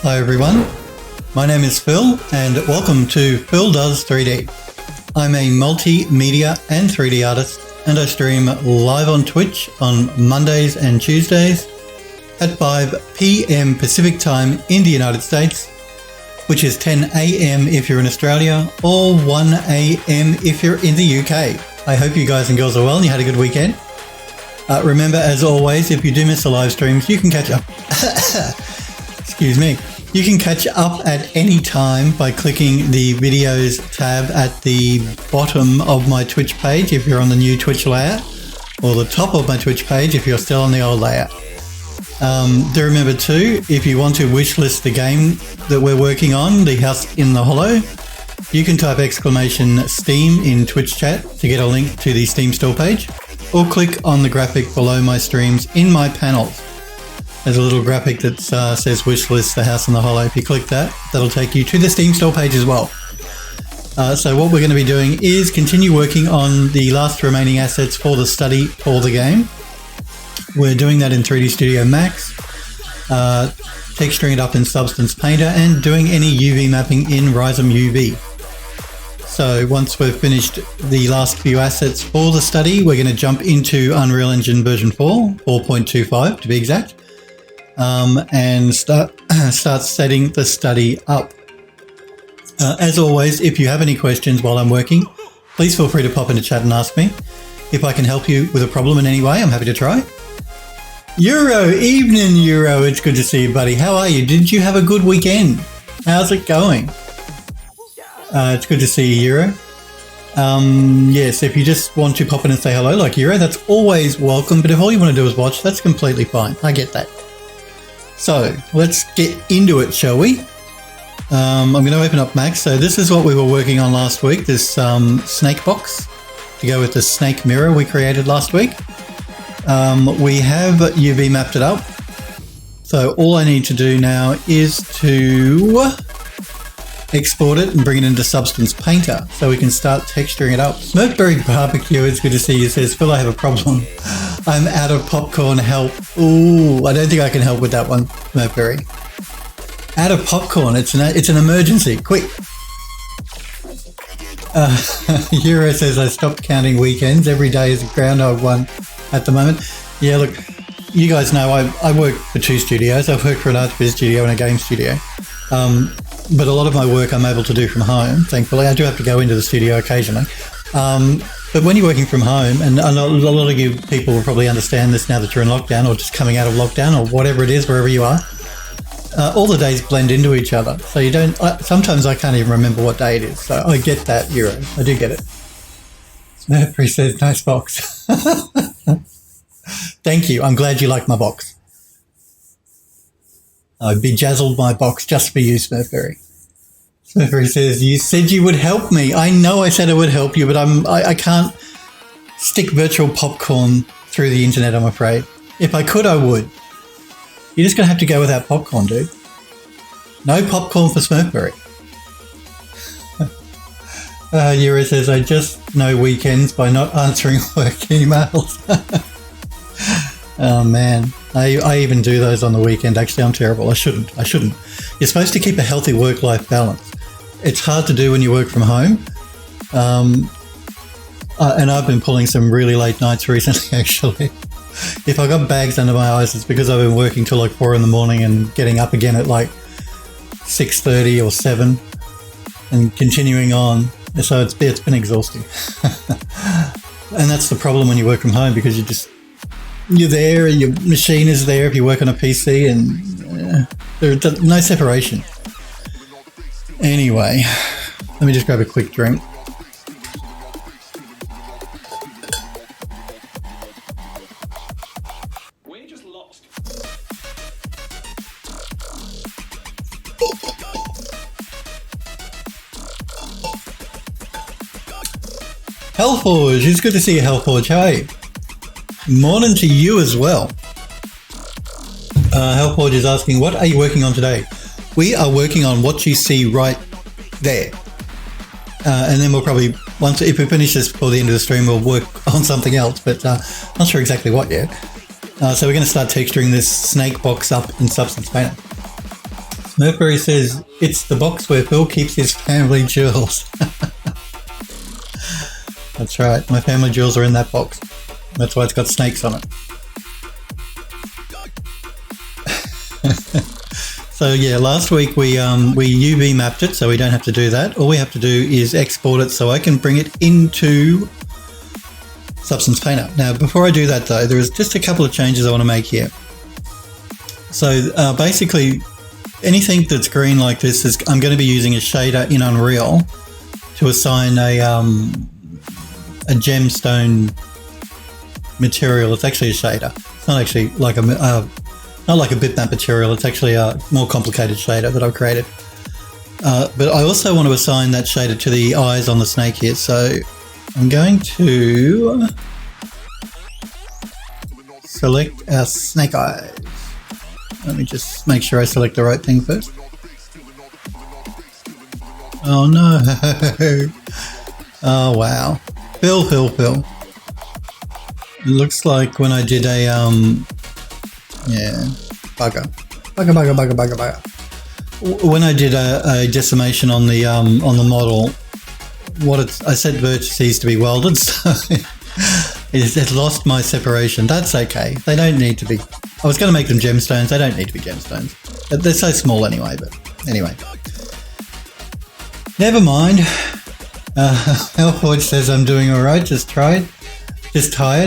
Hi everyone, my name is Phil and welcome to Phil Does 3D. I'm a multimedia and 3D artist and I stream live on Twitch on Mondays and Tuesdays at 5 p.m. Pacific time in the United States, which is 10 a.m. if you're in Australia or 1 a.m. if you're in the UK. I hope you guys and girls are well and you had a good weekend. Remember, as always, if you do miss the live streams, you can catch up. Excuse me. You can catch up at any time by clicking the videos tab at the bottom of my Twitch page if you're on the new Twitch layout, or the top of my Twitch page if you're still on the old layout. Do remember too, if you want to wishlist the game that we're working on, The House in the Hollow, you can type !Steam in Twitch chat to get a link to the Steam store page, or click on the graphic below my streams in my panels. There's a little graphic that says wishlist The House in the Hollow. If you click that, that'll take you to the Steam store page as well. So what we're going to be doing is continue working on the last remaining assets for the study for the game. We're doing that in 3D Studio Max, texturing it up in Substance Painter, and doing any UV mapping in Rhizome UV. So once we've finished the last few assets for the study, we're going to jump into Unreal Engine version 4, 4.25 to be exact, and start setting the study up. As always, if you have any questions while I'm working, please feel free to pop into chat and ask me. If I can help you with a problem in any way, I'm happy to try. Euro, evening Euro, it's good to see you, buddy. How are you? Did you have a good weekend? How's it going? It's good to see you, Euro. Yes, if you just want to pop in and say hello like Euro, that's always welcome, but if all you want to do is watch, that's completely fine. I get that. So, let's get into it, shall we? I'm going to open up Max. So this is what we were working on last week, this snake box, to go with the snake mirror we created last week. We have UV mapped it up. So all I need to do now is to export it and bring it into Substance Painter so we can start texturing it up. Smurfberry Barbecue, it's good to see you, says, Phil, I have a problem. I'm out of popcorn, help. Ooh, I don't think I can help with that one, Smurfberry. Out of popcorn, it's an emergency, quick. Euro says, I stopped counting weekends. Every day is a Groundhog one at the moment. Yeah, look, you guys know I work for two studios. I've worked for an art biz studio and a game studio. But a lot of my work I'm able to do from home, thankfully. I do have to go into the studio occasionally. But when you're working from home, and a lot of you people will probably understand this now that you're in lockdown or just coming out of lockdown or whatever it is, wherever you are, all the days blend into each other. So you don't, sometimes I can't even remember what day it is. So I get that, Euro. I do get it. Smurfrey says, nice box. Thank you. I'm glad you like my box. I bejazzled my box just for you, Smurfberry. Smurfberry says, you said you would help me. I know I said I would help you, but I can't stick virtual popcorn through the internet, I'm afraid. If I could, I would. You're just going to have to go without popcorn, dude. No popcorn for Smurfberry. Euro says, I just know weekends by not answering work emails. Oh, man. I even do those on the weekend. Actually, I'm terrible. I shouldn't. You're supposed to keep a healthy work-life balance. It's hard to do when you work from home. And I've been pulling some really late nights recently, actually. If I got bags under my eyes, it's because I've been working till like 4 in the morning and getting up again at like 6:30 or 7 and continuing on. So it's been exhausting. And that's the problem when you work from home, because you're there, your machine is there if you work on a PC, and there's no separation. Anyway, let me just grab a quick drink. We just lost. Hellforge, it's good to see you, Hellforge. How are you? Morning to you as well. Hellforge is asking, what are you working on today? We are working on what you see right there. And then we'll probably, if we finish this before the end of the stream, we'll work on something else, but not sure exactly what yet. So we're going to start texturing this snake box up in Substance Painter. Mercury says, it's the box where Phil keeps his family jewels. That's right, my family jewels are in that box. That's why it's got snakes on it. So yeah, last week we UV mapped it, so we don't have to do that. All we have to do is export it so I can bring it into Substance Painter. Now, before I do that though, there is just a couple of changes I want to make here. So basically, anything that's green like this is I'm going to be using a shader in Unreal to assign a gemstone material. It's actually a shader. It's not actually like not like a bitmap material. It's actually a more complicated shader that I've created. But I also want to assign that shader to the eyes on the snake here. So I'm going to select our snake eyes. Let me just make sure I select the right thing first. Oh no. Oh wow. Phil. It looks like when I did a bugger. When I did a decimation on the model, I set vertices to be welded, so it lost my separation. That's okay. They don't need to be. I was going to make them gemstones. They don't need to be gemstones. They're so small anyway. But anyway, never mind. Hellforge says I'm doing all right. Just tired.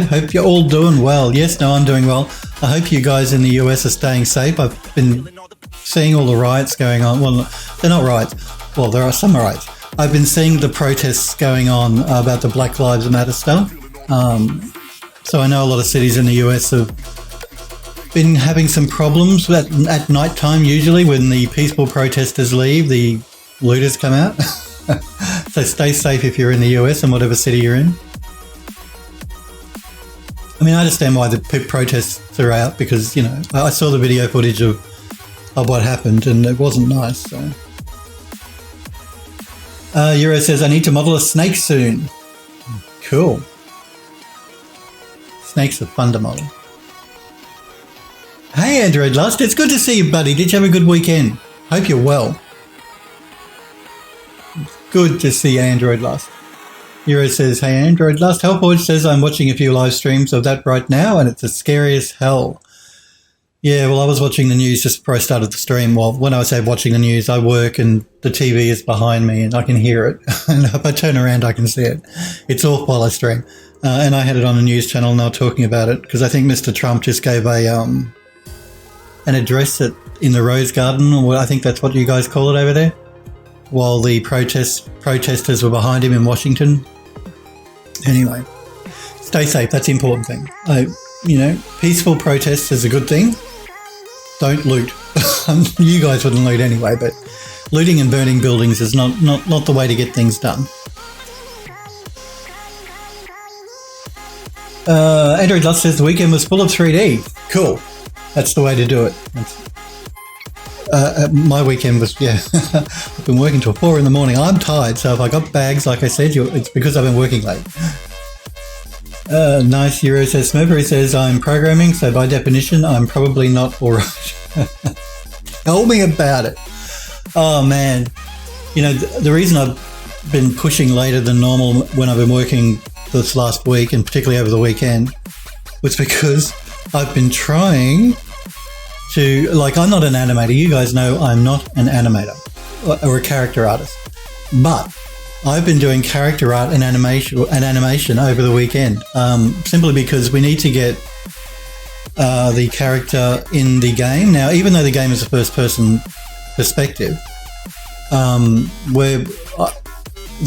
Hope you're all doing well. Yes, no, I'm doing well. I hope you guys in the US are staying safe. I've been seeing all the riots going on. Well, they're not riots. Well, there are some riots. I've been seeing the protests going on about the Black Lives Matter stuff. So I know a lot of cities in the US have been having some problems at night time. Usually when the peaceful protesters leave, the looters come out. So stay safe if you're in the US and whatever city you're in. I mean, I understand why the protests are out because, you know, I saw the video footage of what happened and it wasn't nice. So. Euro says, I need to model a snake soon. Cool. Snakes are fun to model. Hey, Android Lust. It's good to see you, buddy. Did you have a good weekend? Hope you're well. Good to see Android Lust. Euro says, hey, Android Lust. Hellforge says, I'm watching a few live streams of that right now, and it's as scary as hell. Yeah, well, I was watching the news just before I started the stream. Well, when I say watching the news, I work and the TV is behind me and I can hear it. And if I turn around, I can see it. It's off while I stream. And I had it on a news channel and they were talking about it because I think Mr. Trump just gave an address in the Rose Garden, or I think that's what you guys call it over there, while the protesters were behind him in Washington. Anyway, stay safe. That's the important thing. Peaceful protests is a good thing. Don't loot. You guys wouldn't loot anyway, but looting and burning buildings is not the way to get things done. Android Lust says the weekend was full of 3D. Cool. That's the way to do it. My weekend was, I've been working till 4 a.m. I'm tired, so if I got bags, like I said, it's because I've been working late. Nice. Euro says, Smurfery says, I'm programming, so by definition, I'm probably not alright. Tell me about it. Oh, man. You know, the reason I've been pushing later than normal when I've been working this last week, and particularly over the weekend, was because I've been trying to, I'm not an animator. You guys know I'm not an animator or a character artist, but I've been doing character art and animation over the weekend, simply because we need to get the character in the game. Now, even though the game is a first-person perspective, the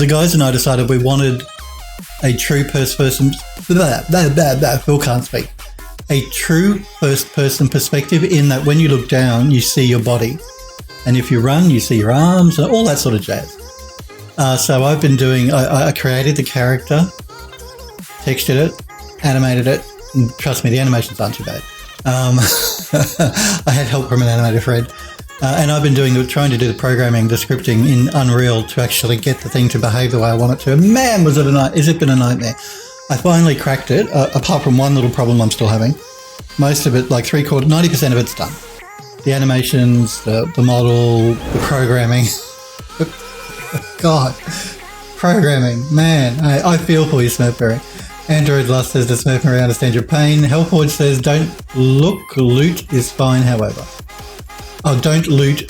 guys and I decided we wanted a true first-person. Phil can't speak. A true first-person perspective in that when you look down, you see your body. And if you run, you see your arms and all that sort of jazz. So I've been doing, I created the character, textured it, animated it, and trust me, the animations aren't too bad. I had help from an animator friend. And I've been trying to do the programming, the scripting in Unreal to actually get the thing to behave the way I want it to. Man, has it been a nightmare. I finally cracked it, apart from one little problem I'm still having. Most of it, 90% of it's done. the animations, the model, the programming. God, programming, man, I feel for you, Smurfberry. Android Lust says, does Smurfberry understand your pain? Hellforge says, don't loot is fine, however. Oh, don't loot.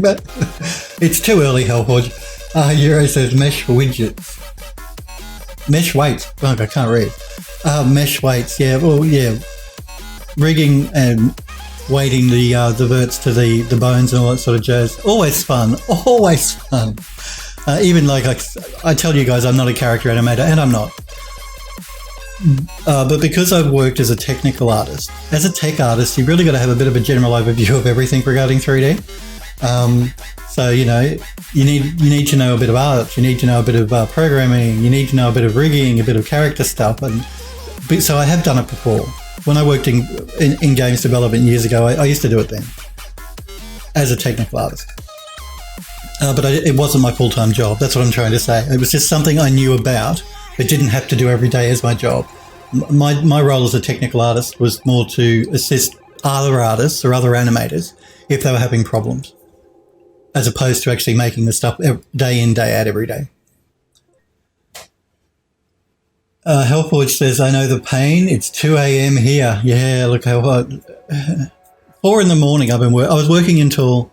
But it's too early, Hellforge. Euro says, mesh widgets. Mesh weights. Oh, I can't read. Mesh weights, yeah, well, yeah. Rigging and weighting the verts to the bones and all that sort of jazz. Always fun. Always fun. Even like I tell you guys, I'm not a character animator, and I'm not. But because I've worked as a technical artist, as a tech artist, you've really got to have a bit of a general overview of everything regarding 3D. So, you know, you need to know a bit of art, you need to know a bit of programming, you need to know a bit of rigging, a bit of character stuff. So I have done it before. When I worked in games development years ago, I used to do it then as a technical artist. But it wasn't my full-time job. That's what I'm trying to say. It was just something I knew about, but didn't have to do every day as my job. My role as a technical artist was more to assist other artists or other animators if they were having problems, as opposed to actually making the stuff day in, day out, every day. Hellforge says, I know the pain. It's 2 a.m. here. Yeah, look how hot. 4 in the morning. I was working until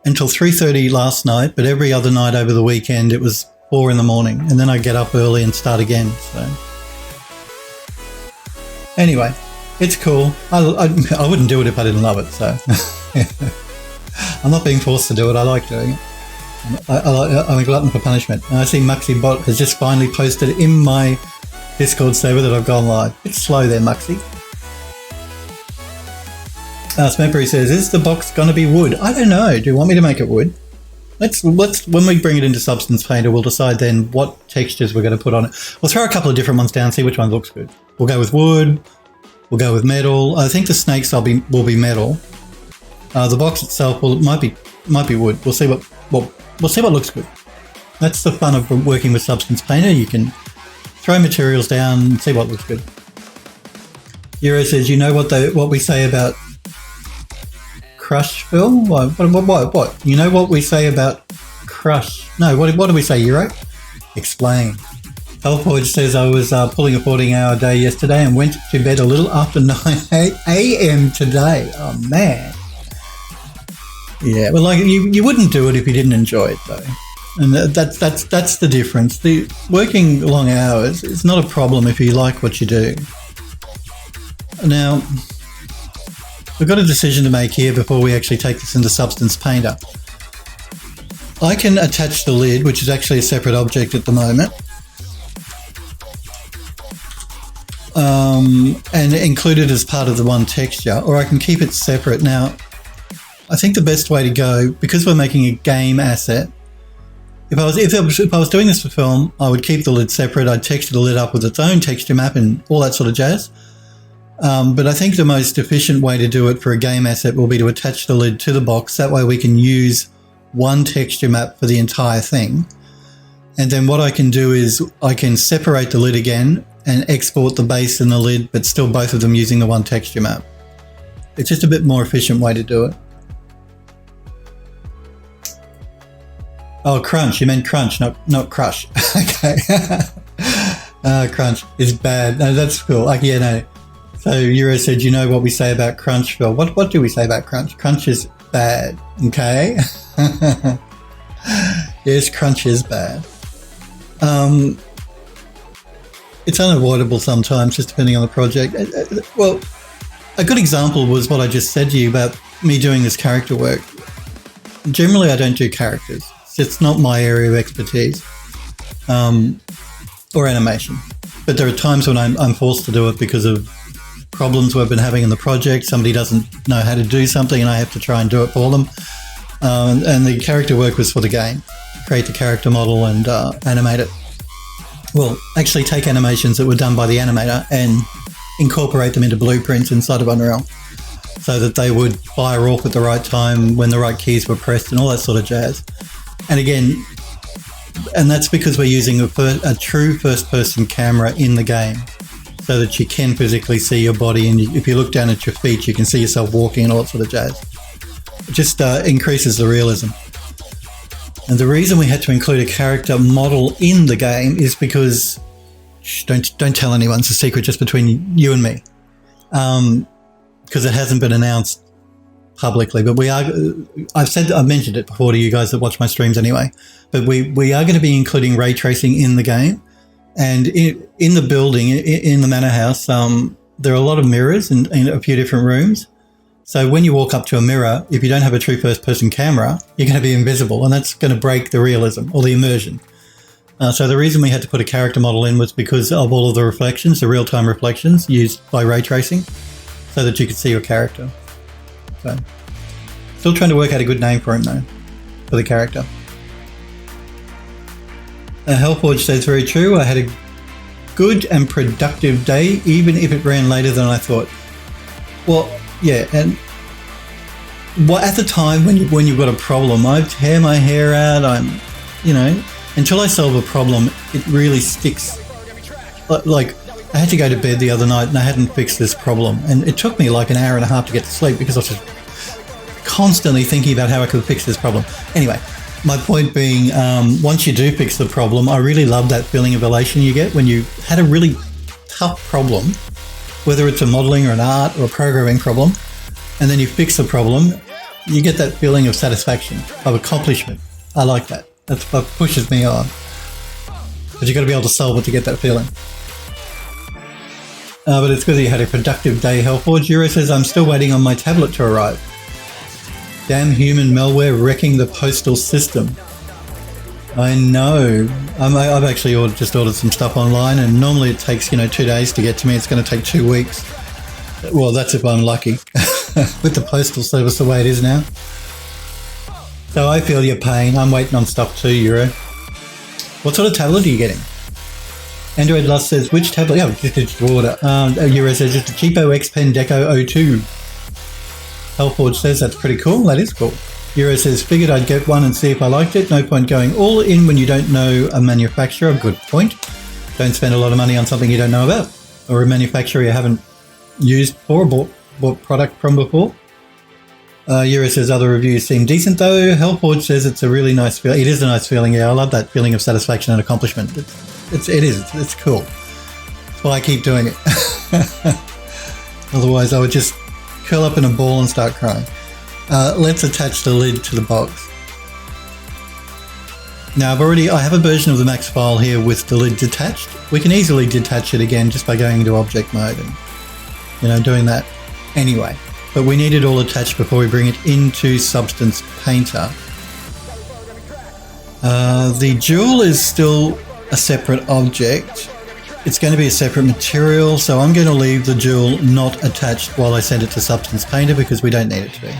3:30 last night, but every other night over the weekend it was 4 in the morning, and then I get up early and start again. So anyway, it's cool. I wouldn't do it if I didn't love it. So I'm not being forced to do it. I like doing it. I'm a glutton for punishment. And I see Muxy Bot has just finally posted in my Discord server that I've gone live. It's slow there, Muxy. Smurfberry says, is the box going to be wood? I don't know. Do you want me to make it wood? Let's when we bring it into Substance Painter, we'll decide then what textures we're going to put on it. We'll throw a couple of different ones down, see which one looks good. We'll go with wood. We'll go with metal. I think the snakes will be metal. The box itself might be wood. We'll see what looks good. That's the fun of working with Substance Painter. You can throw materials down and see what looks good. Euro says, you know what we say about Crush, Phil? What? You know what we say about Crush? No, what do we say, Euro? Explain. Hellforge says, I was pulling a 14-hour day yesterday and went to bed a little after 9 a.m. today. Oh, man. Yeah, well, like you wouldn't do it if you didn't enjoy it, though, and that's the difference. The working long hours is not a problem if you like what you do. Now, we've got a decision to make here before we actually take this into Substance Painter. I can attach the lid, which is actually a separate object at the moment, and include it as part of the one texture, or I can keep it separate. Now, I think the best way to go, because we're making a game asset, if I was doing this for film, I would keep the lid separate. I'd texture the lid up with its own texture map and all that sort of jazz. But I think the most efficient way to do it for a game asset will be to attach the lid to the box. That way we can use one texture map for the entire thing. And then what I can do is I can separate the lid again and export the base and the lid, but still both of them using the one texture map. It's just a bit more efficient way to do it. Oh, crunch. You meant crunch, not crush. Okay. Crunch is bad. No, that's cool. Like, yeah, no. So Euro said, you know what we say about crunch, Phil? What do we say about crunch? Crunch is bad. Okay. Yes, crunch is bad. It's unavoidable sometimes, just depending on the project. Well, a good example was what I just said to you about me doing this character work. Generally, I don't do characters. It's not my area of expertise, or animation. But there are times when I'm forced to do it because of problems we've been having in the project. Somebody doesn't know how to do something and I have to try and do it for them. And the character work was for the game. Create the character model and animate it. Well, actually take animations that were done by the animator and incorporate them into blueprints inside of Unreal so that they would fire off at the right time when the right keys were pressed and all that sort of jazz. And again, and that's because we're using a true first-person camera in the game. so that you can physically see your body, and if you look down at your feet, you can see yourself walking and all that sort of jazz. It just increases the realism. And the reason we had to include a character model in the game is because, don't tell anyone, it's a secret just between you and me, because it hasn't been announced publicly, but I've mentioned it before to you guys that watch my streams anyway, but we are going to be including ray tracing in the game. And in the building, in the manor house, there are a lot of mirrors in a few different rooms. So when you walk up to a mirror, if you don't have a true first-person camera, you're going to be invisible, and that's going to break the realism or the immersion. So the reason we had to put a character model in was because of all of the reflections, the real-time reflections used by ray tracing, so that you could see your character. So, still trying to work out a good name for him, though, for the character. Hellforge says, very true. I had a good and productive day, even if it ran later than I thought. Well, yeah, and at the time when you've got a problem, I tear my hair out. Until I solve a problem, it really sticks. Like, I had to go to bed the other night and I hadn't fixed this problem, and it took me like an hour and a half to get to sleep because I was just constantly thinking about how I could fix this problem. Anyway, my point being, once you do fix the problem, I really love that feeling of elation you get when you had a really tough problem, whether it's a modeling or an art or a programming problem, and then you fix the problem, you get that feeling of satisfaction, of accomplishment. I like that. That's what pushes me on. But you've got to be able to solve it to get that feeling. But it's good that you had a productive day, Hellforge. Euro says, I'm still waiting on my tablet to arrive. Damn human malware wrecking the postal system. I know. I've actually just ordered some stuff online, and normally it takes 2 days to get to me. It's going to take 2 weeks. Well, that's if I'm lucky. With the postal service the way it is now. So I feel your pain. I'm waiting on stuff too, Euro. What sort of tablet are you getting? Android Lust says, which tablet? Yeah, just digital order. Euro says, just a cheapo X Pen Deco 02. Hellforge says, that's pretty cool. That is cool. Euro says, figured I'd get one and see if I liked it. No point going all in when you don't know a manufacturer. Good point. Don't spend a lot of money on something you don't know about, or a manufacturer you haven't used or bought product from before. Euro says, other reviews seem decent though. Hellforge says, it's a really nice feeling. It is a nice feeling, yeah. I love that feeling of satisfaction and accomplishment. It's cool. That's why I keep doing it. Otherwise, I would just curl up in a ball and start crying. Let's attach the lid to the box. Now, I have a version of the Max file here with the lid detached. We can easily detach it again just by going into object mode and, doing that anyway. But we need it all attached before we bring it into Substance Painter. The jewel is still a separate object. It's going to be a separate material, so I'm going to leave the jewel not attached while I send it to Substance Painter because we don't need it to be.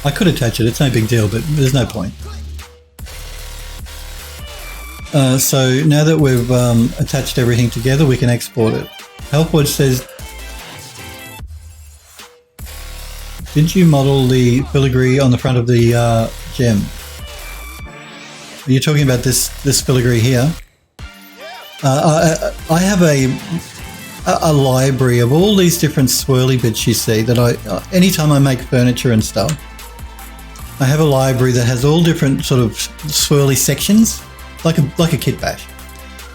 I could attach it, it's no big deal, but there's no point. So now that we've attached everything together, we can export it. Hellforge says, did you model the filigree on the front of the gem? Are you talking about this filigree here? I have a library of all these different swirly bits you see that anytime I make furniture and stuff, I have a library that has all different sort of swirly sections, like a kit bash,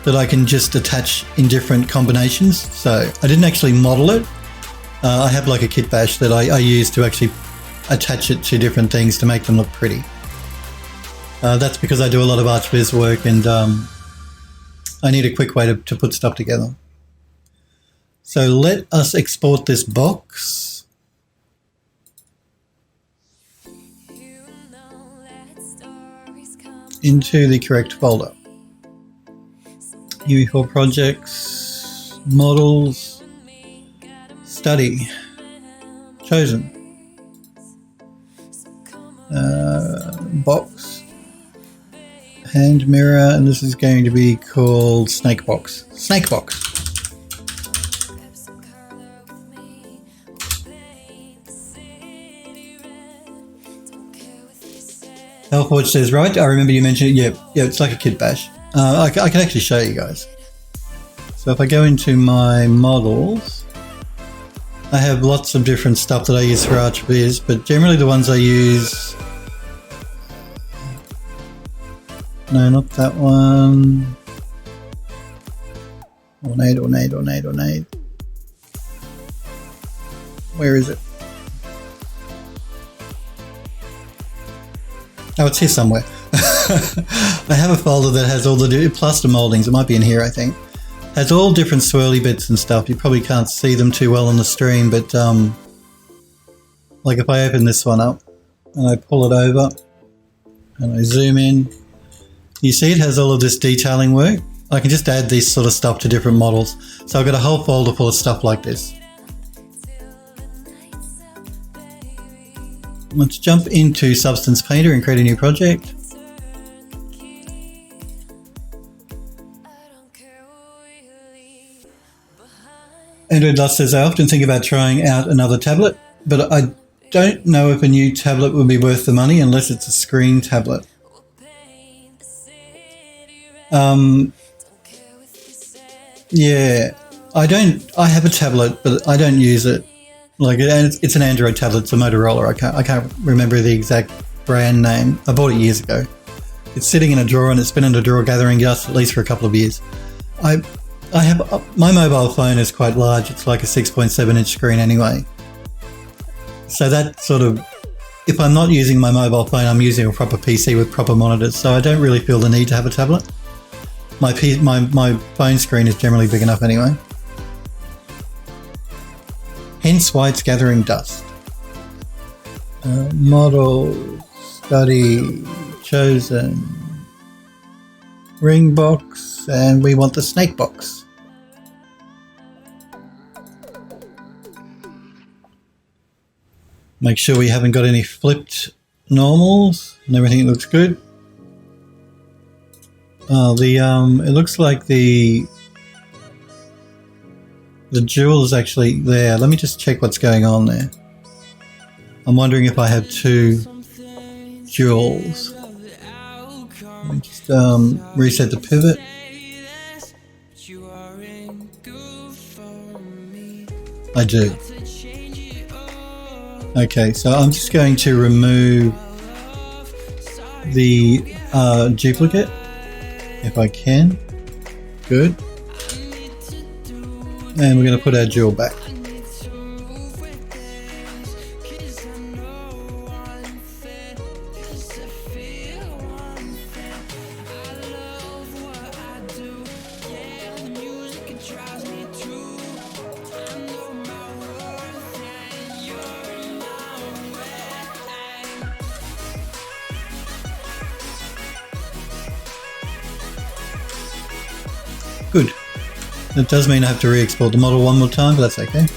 that I can just attach in different combinations. So I didn't actually model it. I have like a kit bash that I use to actually attach it to different things to make them look pretty. That's because I do a lot of Arch Viz work, and I need a quick way to put stuff together. So let us export this box. Into the correct folder. UE4 projects, models, study, chosen, box, hand mirror, and this is going to be called Snake Box. Snake Box. Hellforge says, right, I remember you mentioned it. Yeah, it's like a kit bash. I can actually show you guys. So if I go into my models, I have lots of different stuff that I use for Archviz, but generally the ones I use... No, not that one. Ornate. Where is it? Oh, it's here somewhere. I have a folder that has all the plaster moldings. It might be in here, I think. Has all different swirly bits and stuff. You probably can't see them too well on the stream, but like if I open this one up and I pull it over and I zoom in, you see it has all of this detailing work. I can just add this sort of stuff to different models. So I've got a whole folder full of stuff like this. Let's jump into Substance Painter and create a new project. Andrew Dust says, I often think about trying out another tablet, but I don't know if a new tablet would be worth the money unless it's a screen tablet. Yeah, I have a tablet, but I don't use it. Like, it's an Android tablet, it's a Motorola. I can't remember the exact brand name. I bought it years ago. It's sitting in a drawer and it's been in a drawer gathering dust at least for a couple of years. I have, my mobile phone is quite large. It's like a 6.7 inch screen anyway. So that sort of, if I'm not using my mobile phone, I'm using a proper PC with proper monitors. So I don't really feel the need to have a tablet. My phone screen is generally big enough anyway. Hence why it's gathering dust. Model, study, chosen, ring box, and we want the snake box. Make sure we haven't got any flipped normals and everything looks good. It looks like the jewel is actually there. Let me just check what's going on there. I'm wondering if I have two jewels. Let me just reset the pivot. I do. Okay, so I'm just going to remove the duplicate if I can. Good. And we're going to put our jewel back. Good. It does mean I have to re-export the model one more time, but that's okay.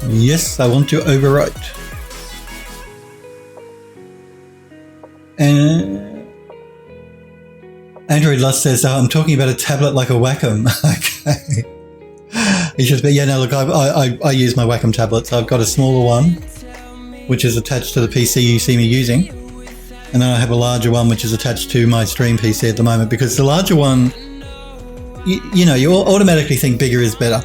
Yes, I want to overwrite. And Android Lust says, I'm talking about a tablet like a Wacom. Okay. It's just, yeah, no, look, I use my Wacom tablets. I've got a smaller one, which is attached to the PC you see me using. And then I have a larger one, which is attached to my stream PC at the moment, because the larger one, you know, you automatically think bigger is better.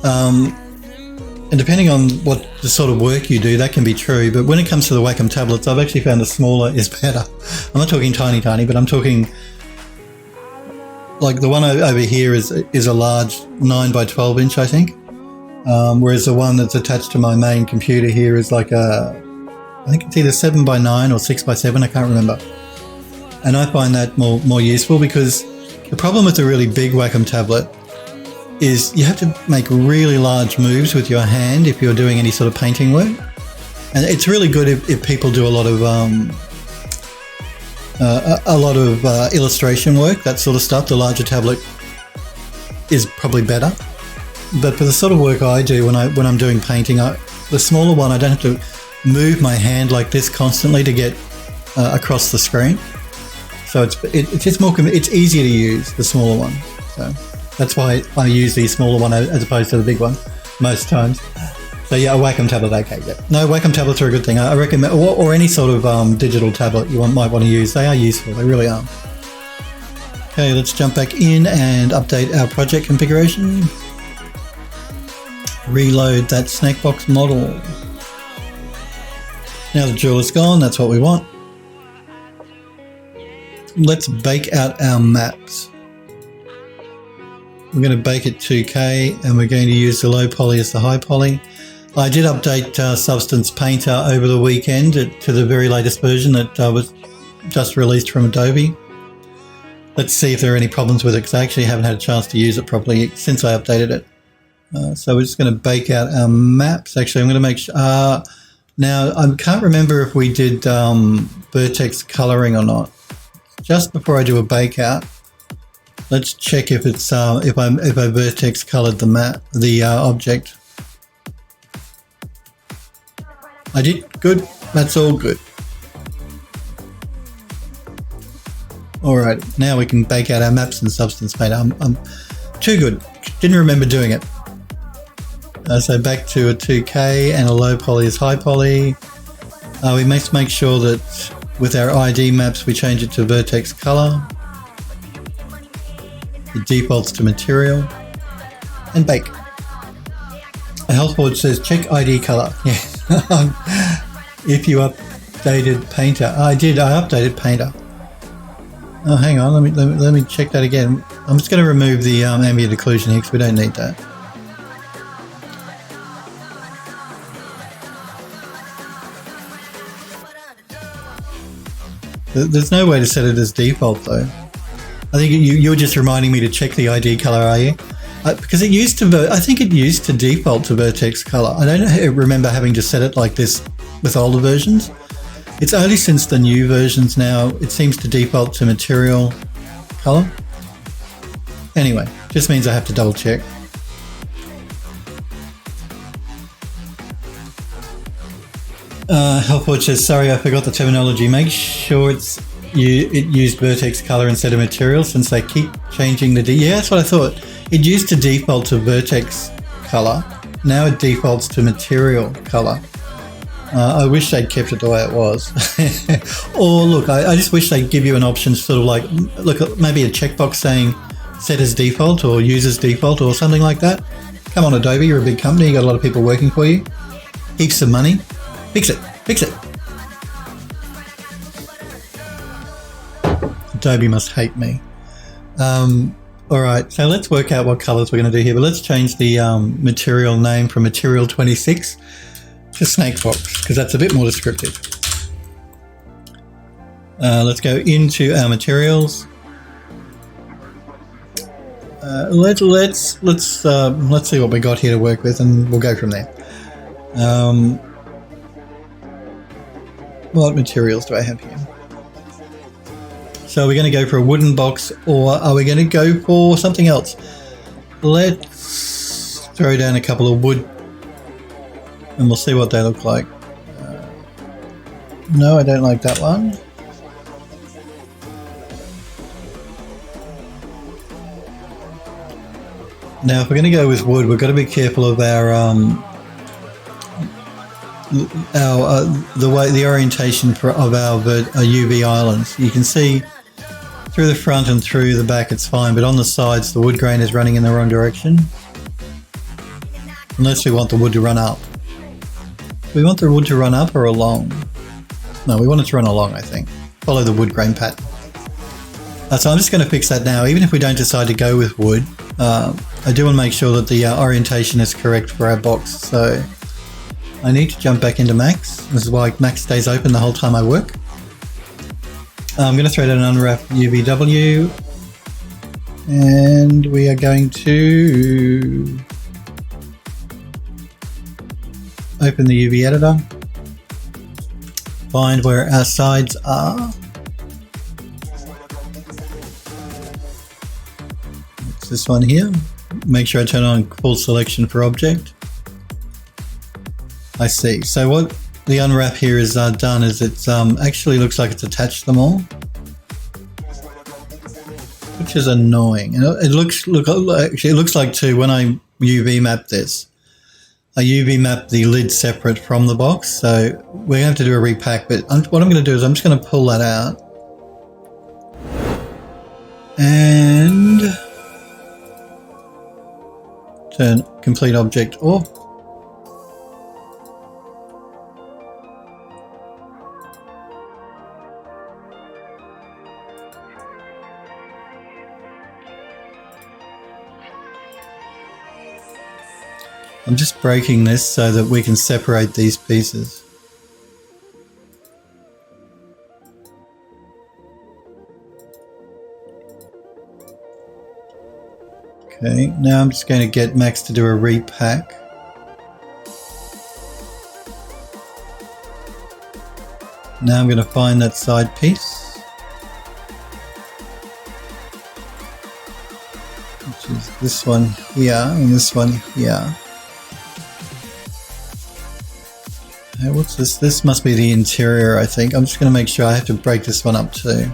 And depending on what the sort of work you do, that can be true. But when it comes to the Wacom tablets, I've actually found the smaller is better. I'm not talking tiny, but I'm talking, like the one over here is a large 9 by 12 inch, I think. Whereas the one that's attached to my main computer here is like I think it's either 7 by 9 or 6 by 7, I can't remember. And I find that more useful, because the problem with a really big Wacom tablet is you have to make really large moves with your hand if you're doing any sort of painting work. And it's really good if people do a lot of illustration work, that sort of stuff. The larger tablet is probably better. But for the sort of work I do when I'm doing painting, the smaller one, I don't have to move my hand like this constantly to get across the screen. So it's just more, it's easier to use, the smaller one. So that's why I use the smaller one as opposed to the big one most times. So yeah, a Wacom tablet, okay, yeah. No, Wacom tablets are a good thing. I recommend, or any sort of digital tablet you might want to use. They are useful, they really are. Okay, let's jump back in and update our project configuration. Reload that snackbox model. Now the jewel is gone, that's what we want. Let's bake out our maps. We're going to bake it 2K and we're going to use the low poly as the high poly. I did update Substance Painter over the weekend to the very latest version that was just released from Adobe. Let's see if there are any problems with it, because I actually haven't had a chance to use it properly since I updated it. So we're just going to bake out our maps. Actually, I'm going to make sure... now, I can't remember if we did vertex coloring or not. Just before I do a bake out, let's check if it's if I vertex colored the object. I did. Good. That's all good. All right. Now we can bake out our maps in Substance Painter. I'm too good. Didn't remember doing it. So back to a 2K and a low poly is high poly. We must make sure that with our ID maps we change it to vertex color. It defaults to material and bake. A health board says check ID color. Yeah. If you updated Painter. I did. I updated Painter. Oh, hang on. Let me check that again. I'm just going to remove the ambient occlusion here because we don't need that. There's no way to set it as default though. I think you're just reminding me to check the ID color, are you? Because it used to, I think it used to default to vertex color. I don't remember having to set it like this with older versions. It's only since the new versions now, it seems to default to material color. Anyway, just means I have to double check. Helpwatch says, sorry, I forgot the terminology. Make sure it used vertex color instead of material, since they keep changing the yeah, that's what I thought. It used to default to vertex color. Now it defaults to material color. I wish they'd kept it the way it was. Or look, I just wish they'd give you an option, sort of like, look, maybe a checkbox saying set as default or use as default or something like that. Come on, Adobe, you're a big company. You got a lot of people working for you. Heaps of money. Fix it. Fix it. Adobe must hate me. All right, so let's work out what colors we're going to do here. But let's change the material name from Material 26 to Snakefox, because that's a bit more descriptive. Let's go into our materials. Let's see what we got here to work with, and we'll go from there. What materials do I have here? So are we going to go for a wooden box, or are we going to go for something else? Let's throw down a couple of wood and we'll see what they look like. No, I don't like that one. Now if we're going to go with wood, we've got to be careful of our the orientation of our UV islands. You can see through the front and through the back it's fine, but on the sides the wood grain is running in the wrong direction. Unless we want the wood to run up. Do we want the wood to run up or along? No, we want it to run along, I think. Follow the wood grain pattern. So I'm just going to fix that now. Even if we don't decide to go with wood, I do want to make sure that the orientation is correct for our box. So I need to jump back into Max. This is why Max stays open the whole time I work. I'm going to throw down an unwrap UVW, and we are going to open the UV editor, find where our sides are. It's this one here. Make sure I turn on full selection for object. I see. So what the unwrap here is done is it's actually looks like it's attached them all, which is annoying. And it looks like too when I UV map this, I UV map the lid separate from the box, so we're going to have to do a repack, but what I'm going to do is I'm just going to pull that out and turn complete object off. I'm just breaking this so that we can separate these pieces. Okay, now I'm just going to get Max to do a repack. Now I'm going to find that side piece, which is this one here and this one here. Hey, what's this? This must be the interior, I think. I'm just going to make sure I have to break this one up too.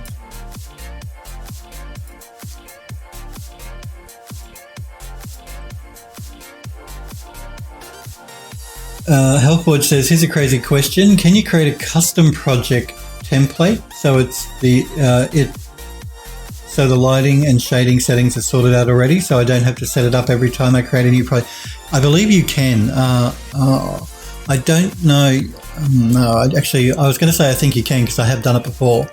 Healthforge says, here's a crazy question. Can you create a custom project template so it's so the lighting and shading settings are sorted out already, so I don't have to set it up every time I create a new project? I believe you can. I don't know. No, I was going to say I think you can because I have done it before,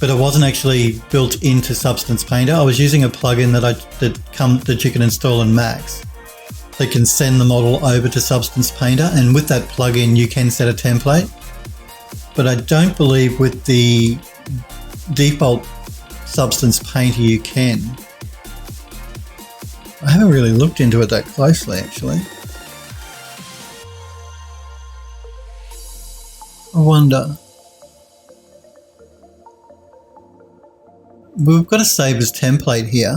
but it wasn't actually built into Substance Painter. I was using a plugin that you can install in Max. They can send the model over to Substance Painter, and with that plugin you can set a template. But I don't believe with the default Substance Painter you can. I haven't really looked into it that closely, actually. I wonder. We've got a save as template here.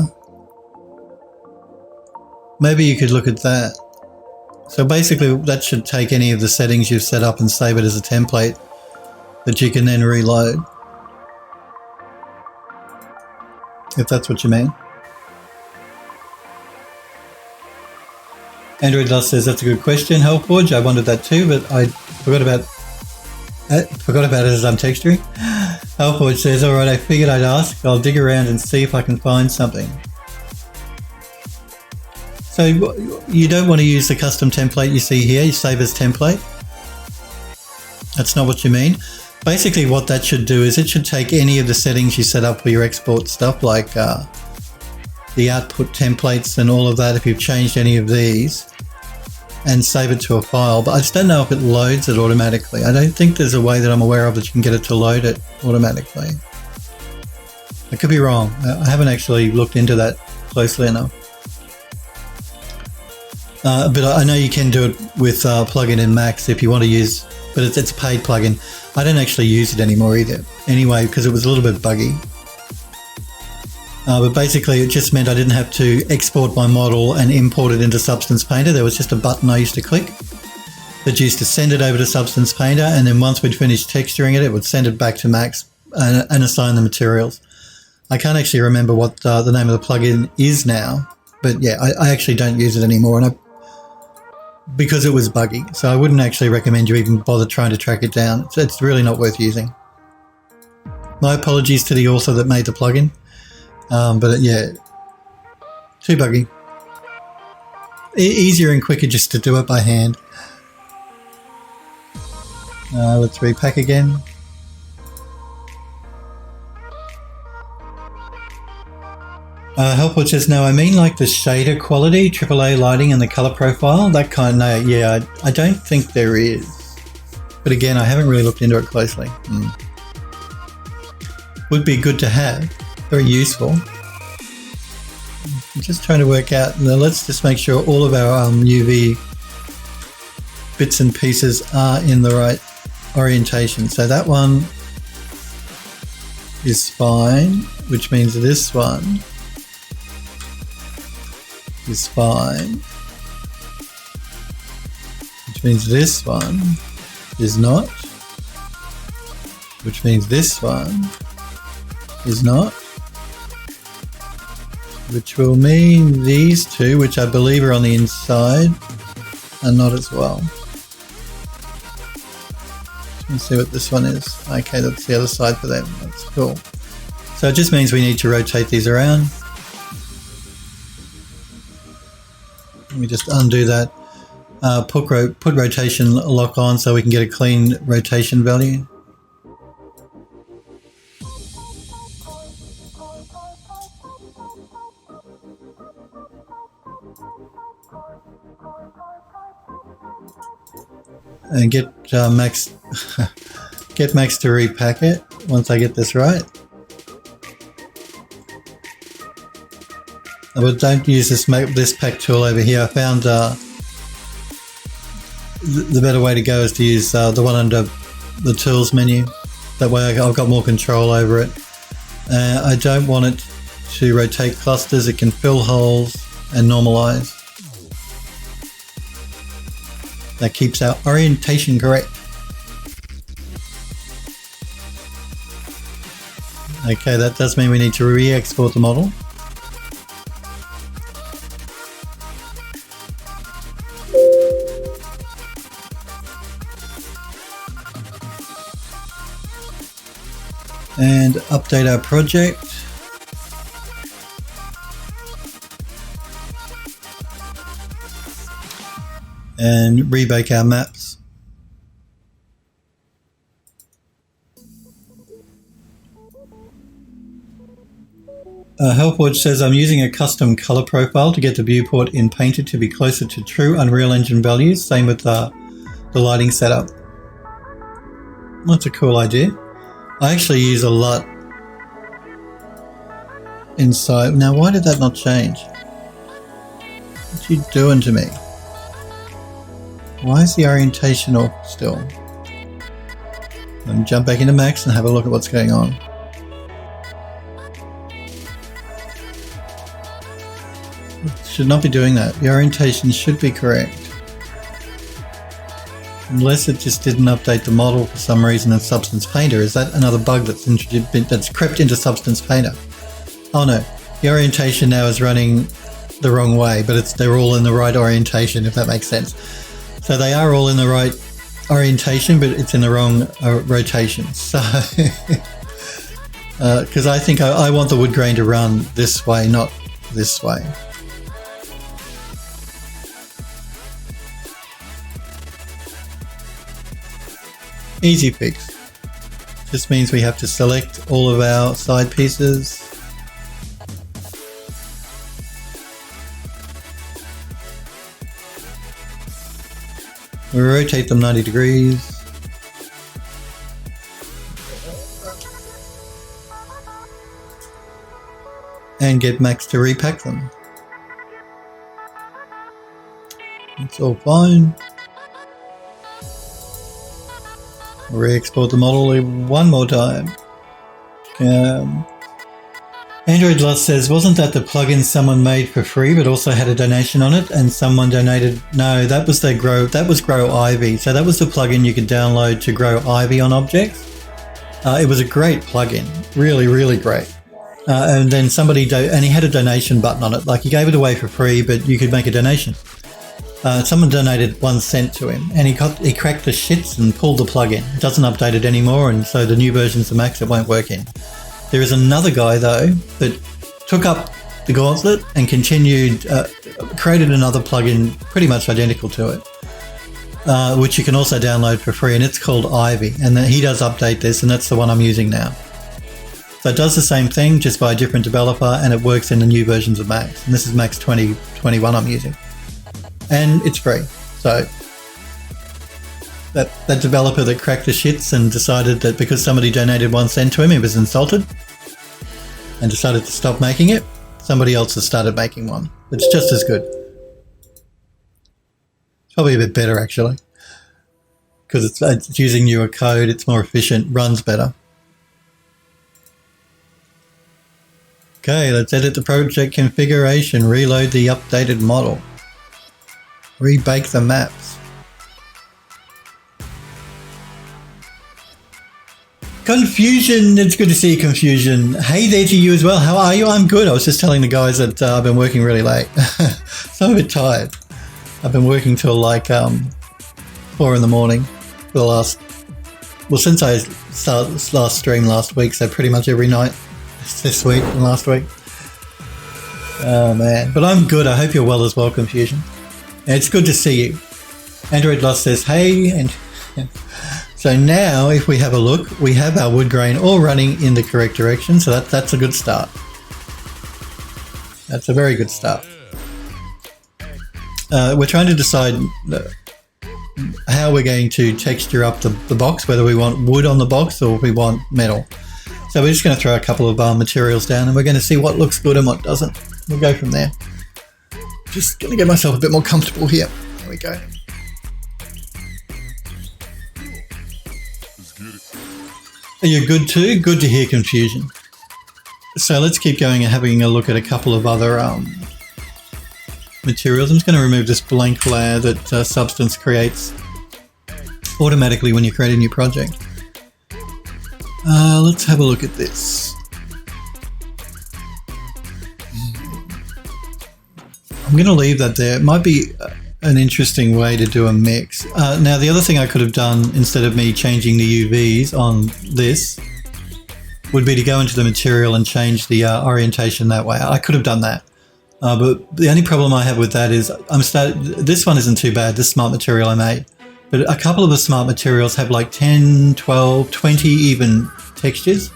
Maybe you could look at that. So basically that should take any of the settings you've set up and save it as a template that you can then reload. If that's what you mean. Android Dust says that's a good question, Hellforge. I wondered that too, but I forgot about it as I'm texturing. Hellforge says, alright, I figured I'd ask. I'll dig around and see if I can find something. So you don't want to use the custom template you see here, you save as template. That's not what you mean. Basically what that should do is it should take any of the settings you set up for your export stuff, like the output templates and all of that, if you've changed any of these, and save it to a file. But I just don't know if it loads it automatically. I don't think there's a way that I'm aware of that you can get it to load it automatically. I could be wrong. I haven't actually looked into that closely enough. But I know you can do it with plugin in Max if you want to use, but it's a paid plugin. I don't actually use it anymore either, anyway, because it was a little bit buggy. But basically it just meant I didn't have to export my model and import it into Substance Painter. There was just a button I used to click that used to send it over to Substance Painter, and then once we'd finished texturing it, it would send it back to Max and assign the materials. I can't actually remember what the name of the plugin is now, but yeah, I actually don't use it anymore, and because it was buggy, so I wouldn't actually recommend you even bother trying to track it down. It's really not worth using. My apologies to the author that made the plugin, but yeah, too buggy. Easier and quicker just to do it by hand. Let's repack again. Helpwood says, no, I mean like the shader quality, AAA lighting and the color profile, that kind. No, yeah, I don't think there is. But again, I haven't really looked into it closely. Would be good to have, very useful. I'm just trying to work out, now let's just make sure all of our UV bits and pieces are in the right orientation. So that one is fine, which means this one is fine, which means this one is not, which means this one is not, which will mean these two, which I believe are on the inside, are not as well. Let's see what this one is. Okay, that's the other side for them. That's cool. So it just means we need to rotate these around. Let me just undo that. Put rotation lock on so we can get a clean rotation value. And get Max get Max to repack it once I get this right. But don't use this pack tool over here. I found the better way to go is to use the one under the tools menu. That way I've got more control over it. I don't want it to rotate clusters. It can fill holes and normalize. That keeps our orientation correct. Okay, that does mean we need to re-export the model. And update our project. And rebake our maps. Helpwatch says I'm using a custom color profile to get the viewport in Painter to be closer to true Unreal Engine values. Same with the lighting setup. That's a cool idea. I actually use a lot inside. Now, why did that not change? What are you doing to me? Why is the orientation off still? Let me jump back into Max and have a look at what's going on. It should not be doing that. The orientation should be correct. Unless it just didn't update the model for some reason in Substance Painter. Is that another bug that's crept into Substance Painter? Oh no, the orientation now is running the wrong way, but they're all in the right orientation, if that makes sense. So they are all in the right orientation, but it's in the wrong rotation. So, because I think I want the wood grain to run this way, not this way. Easy fix. Just means we have to select all of our side pieces. We rotate them 90 degrees. And get Max to repack them. It's all fine. Re-export the model one more time. Android Lost says, wasn't that the plugin someone made for free but also had a donation on it and someone donated? No, that was Grow Ivy. So that was the plugin you could download to grow ivy on objects. It was a great plugin, really, really great. And then somebody, and he had a donation button on it. Like he gave it away for free, but you could make a donation. Someone donated 1 cent to him and he cracked the shits and pulled the plugin. It doesn't update it anymore, and so the new versions of Max it won't work in. There is another guy though that took up the gauntlet and continued, created another plugin pretty much identical to it, which you can also download for free, and it's called Ivy, and he does update this, and that's the one I'm using now. So it does the same thing just by a different developer, and it works in the new versions of Max, and this is Max 2021 I'm using. And it's free. So that developer that cracked the shits and decided that because somebody donated 1 cent to him, he was insulted and decided to stop making it, somebody else has started making one. It's just as good. It's probably a bit better actually, because it's using newer code, it's more efficient, runs better. Okay, let's edit the project configuration, reload the updated model. Rebake the maps. Confusion, it's good to see you, Confusion. Hey there to you as well. How are you? I'm good. I was just telling the guys that I've been working really late. So I'm a bit tired. I've been working till like 4 in the morning for the last, well, since I last streamed last week, so pretty much every night this week and last week. Oh man, but I'm good. I hope you're well as well, Confusion. It's good to see you. Android Lost says, hey, and so now if we have a look, we have our wood grain all running in the correct direction, so that's a good start. That's a very good start. We're trying to decide how we're going to texture up the box, whether we want wood on the box or we want metal. So we're just going to throw a couple of materials down and we're going to see what looks good and what doesn't. We'll go from there. Just going to get myself a bit more comfortable here. There we go. Are you good too? Good to hear, Confusion. So let's keep going and having a look at a couple of other materials. I'm just going to remove this blank layer that Substance creates automatically when you create a new project. Let's have a look at this. I'm going to leave that there. It might be an interesting way to do a mix. Now, the other thing I could have done instead of me changing the UVs on this would be to go into the material and change the orientation that way. I could have done that. But the only problem I have with that is this one isn't too bad, this smart material I made. But a couple of the smart materials have like 10, 12, 20 even textures.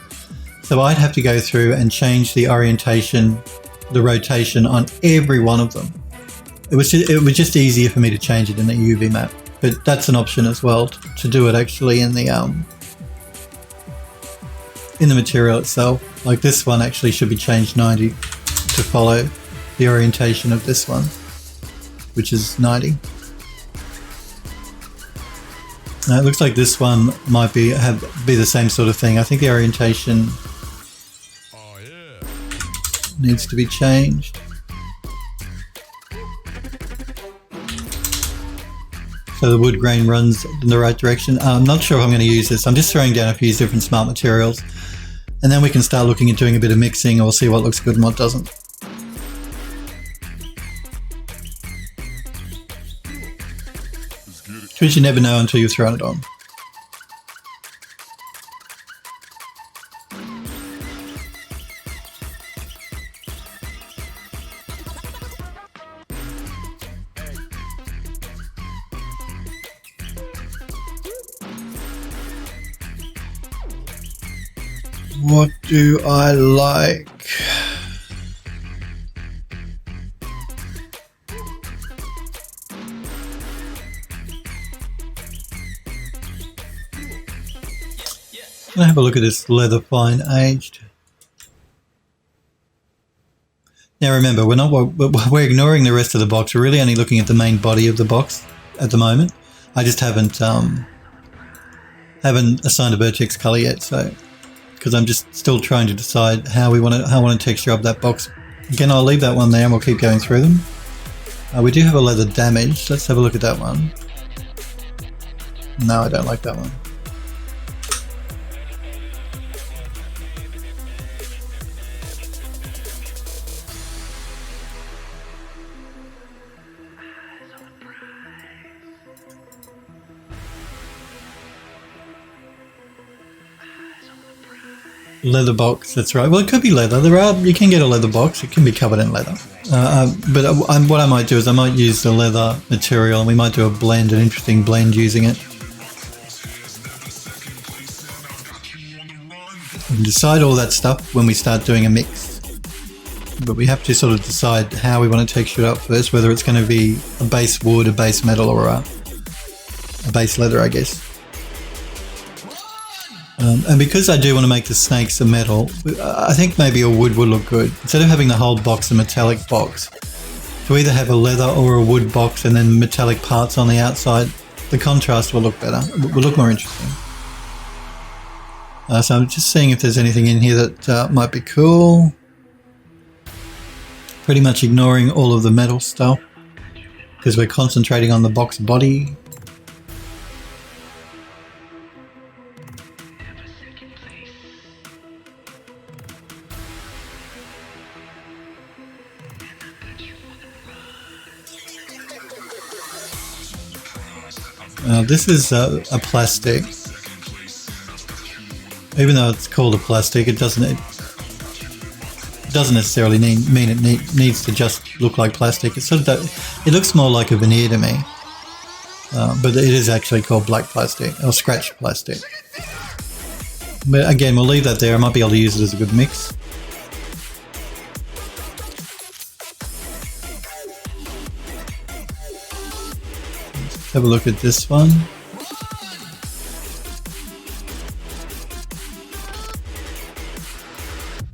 So I'd have to go through and change the orientation, the rotation on every one of them. It was just easier for me to change it in the UV map, but that's an option as well to do it actually in the material itself. Like this one actually should be changed 90 to follow the orientation of this one, which is 90. Now it looks like this one might be the same sort of thing. I think the orientation needs to be changed. So the wood grain runs in the right direction. I'm not sure if I'm going to use this. I'm just throwing down a few different smart materials and then we can start looking at doing a bit of mixing or see what looks good and what doesn't. Because you never know until you've thrown it on. What do I like? I'm gonna have a look at this leather fine aged. Now remember, we're ignoring the rest of the box. We're really only looking at the main body of the box at the moment. I just haven't assigned a vertex color yet, so because I'm just still trying to decide how I want to texture up that box. Again, I'll leave that one there and we'll keep going through them. We do have a leather damage. Let's have a look at that one. No, I don't like that one. Leather box, that's right. Well, it could be leather. You can get a leather box. It can be covered in leather. But what I might do is I might use the leather material and we might do an interesting blend using it. We can decide all that stuff when we start doing a mix. But we have to sort of decide how we want to texture it up first, whether it's going to be a base wood, a base metal, or a base leather, I guess. And because I do want to make the snakes a metal, I think maybe a wood would look good. Instead of having the whole box a metallic box, to either have a leather or a wood box and then metallic parts on the outside, the contrast will look better. It will look more interesting. So I'm just seeing if there's anything in here that might be cool. Pretty much ignoring all of the metal stuff because we're concentrating on the box body. This is a plastic. Even though it's called a plastic, it doesn't necessarily mean it needs to just look like plastic. It sort of it looks more like a veneer to me, but it is actually called black plastic or scratched plastic. But again, we'll leave that there. I might be able to use it as a good mix. Let's have a look at this one.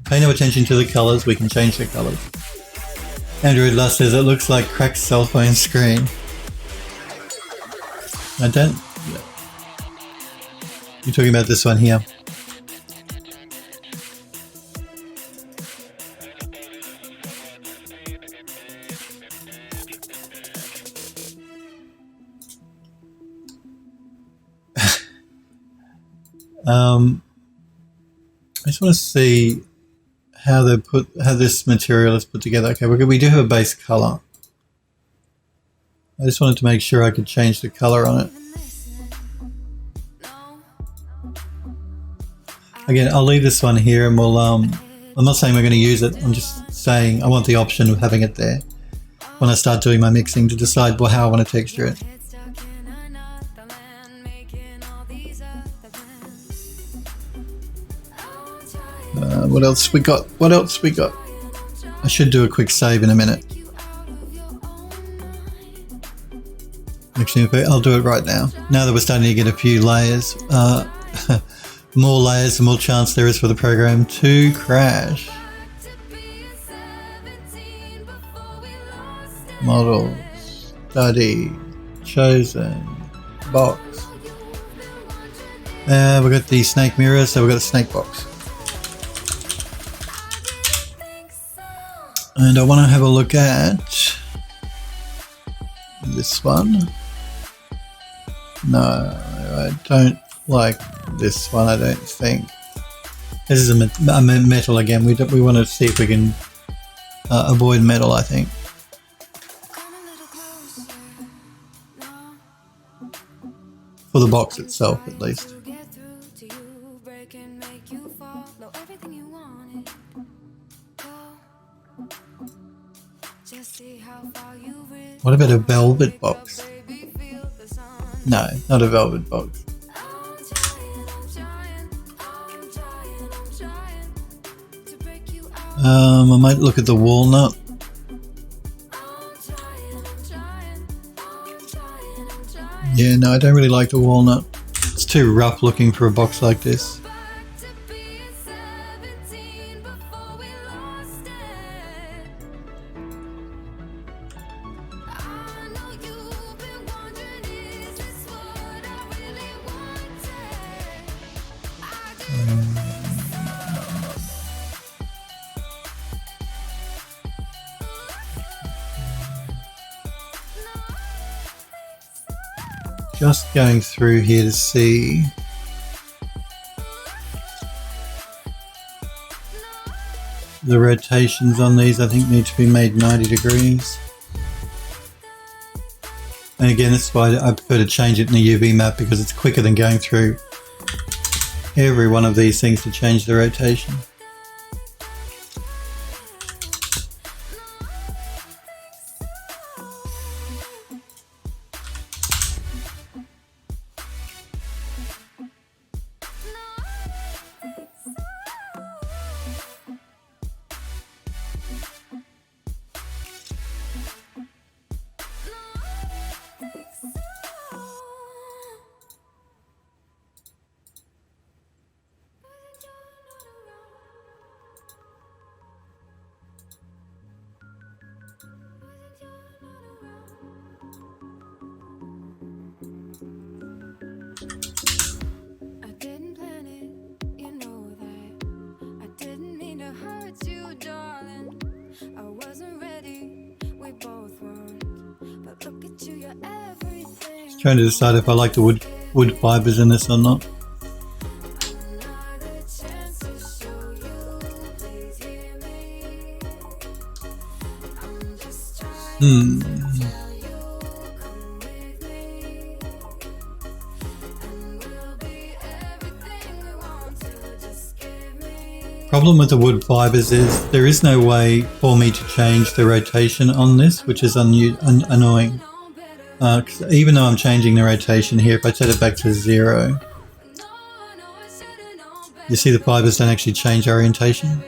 Pay no attention to the colours, we can change the colours. Android Lust says it looks like cracked cell phone screen. I don't... You're talking about this one here. I just want to see how this material is put together. Okay, we do have a base color. I just wanted to make sure I could change the color on it. Again, I'll leave this one here, and we'll. I'm not saying we're going to use it. I'm just saying I want the option of having it there when I start doing my mixing to decide how I want to texture it. What else we got? I should do a quick save in a minute. Actually, I'll do it right now. Now that we're starting to get a few layers, more layers, the more chance there is for the program to crash. Model, study, chosen, box. We've got the snake mirror, so we've got a snake box. And I want to have a look at this one. No, I don't like this one, I don't think. This is a metal again. We want to see if we can avoid metal, I think. For the box itself, at least. What about a velvet box? No, not a velvet box. I might look at the walnut. Yeah, no, I don't really like the walnut. It's too rough looking for a box like this. Just going through here to see the rotations on these. I think need to be made 90 degrees. And again, that's why I prefer to change it in the UV map, because it's quicker than going through every one of these things to change the rotation. Trying to decide if I like the wood fibers in this or not. Problem with the wood fibers is there is no way for me to change the rotation on this, which is annoying. 'Cause even though I'm changing the rotation here, if I set it back to 0, you see the fibers don't actually change orientation.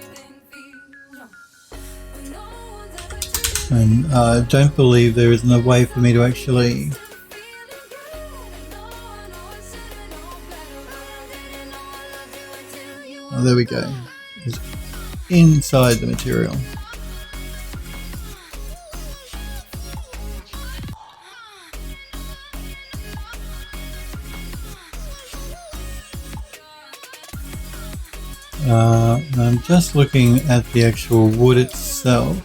And I don't believe there is no way for me to actually... Oh, there we go. It's inside the material. I'm just looking at the actual wood itself.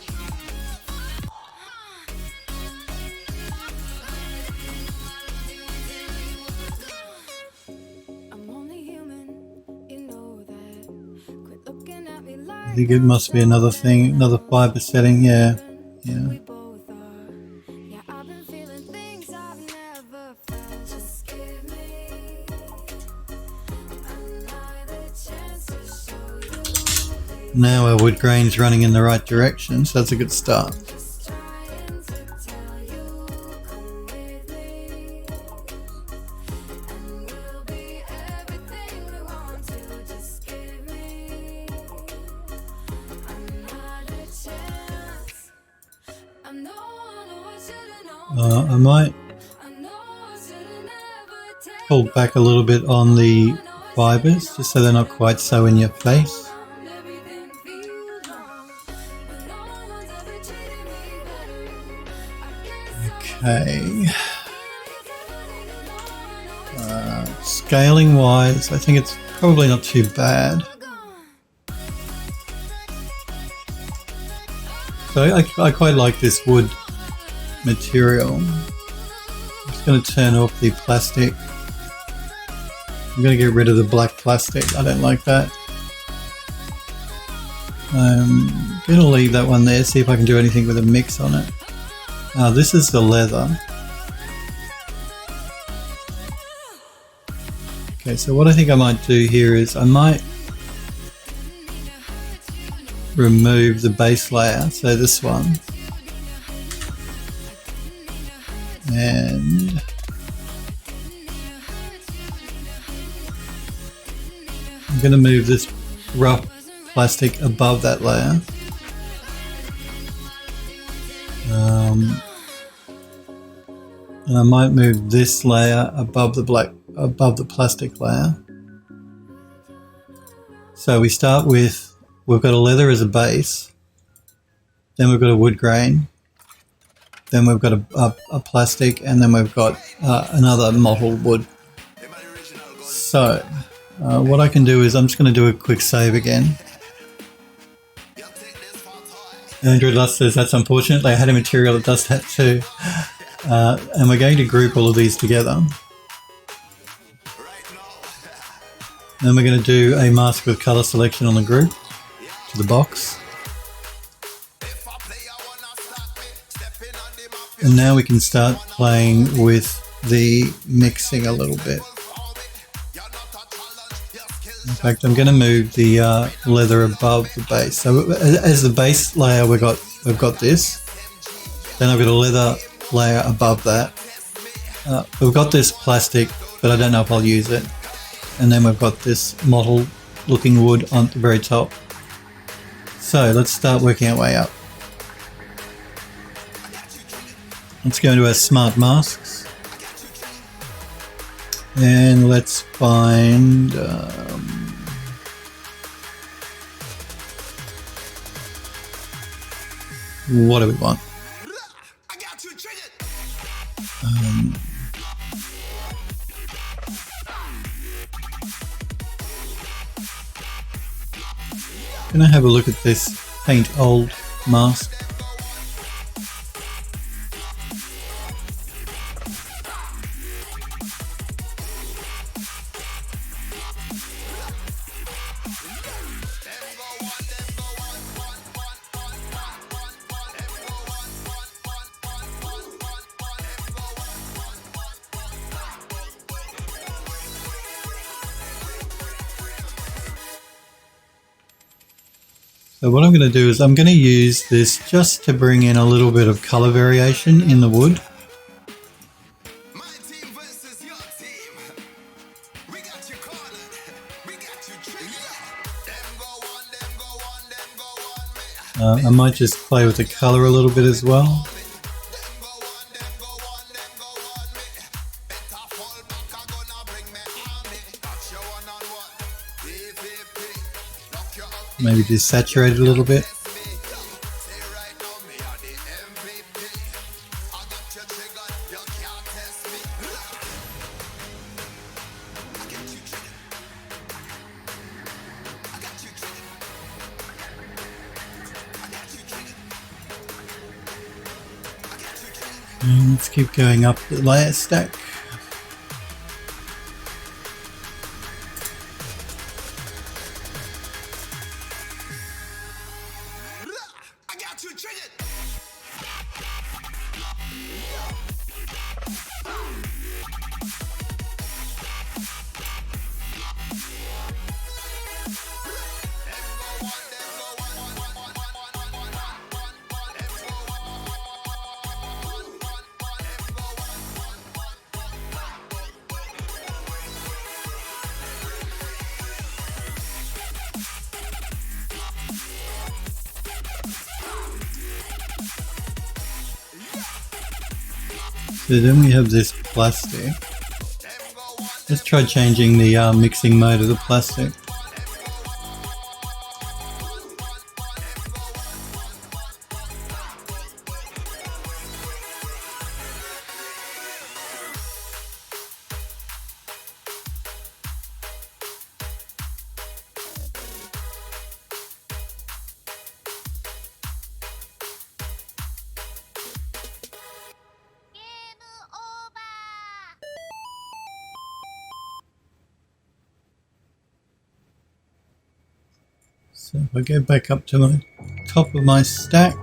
I think it must be another thing, another fiber setting, yeah. Now our wood grain's running in the right direction, so that's a good start. I might pull back a little bit on the fibers just so they're not quite so in your face. Okay. Scaling wise, I think it's probably not too bad. So I quite like this wood material. I'm just going to turn off the plastic. I'm going to get rid of the black plastic. I don't like that. I'm going to leave that one there, see if I can do anything with a mix on it. This is the leather. Okay, so what I think I might do here is I might remove the base layer, so this one. And I'm going to move this rough plastic above that layer. And I might move this layer above the plastic layer. So we start with, we've got a leather as a base, then we've got a wood grain, then we've got a plastic, and then we've got another mottled wood. So what I can do is I'm just going to do a quick save again. Andrew Lust says that's unfortunate. They had a material that does that too. And we're going to group all of these together. Then we're going to do a mask with color selection on the group to the box. And now we can start playing with the mixing a little bit. In fact, I'm going to move the leather above the base. So as the base layer, we've got this. Then I've got a leather layer above that. We've got this plastic, but I don't know if I'll use it. And then we've got this mottled looking wood on the very top. So let's start working our way up. Let's go into our smart masks. And let's find what do we want? Can I have a look at this paint old mask? So what I'm going to do is I'm going to use this just to bring in a little bit of color variation in the wood. I might just play with the color a little bit as well. Maybe just saturate it a little bit. And let's keep going up the layer stack. So then we have this plastic. Let's try changing the mixing mode of the plastic. So if I go back up to the top of my stack,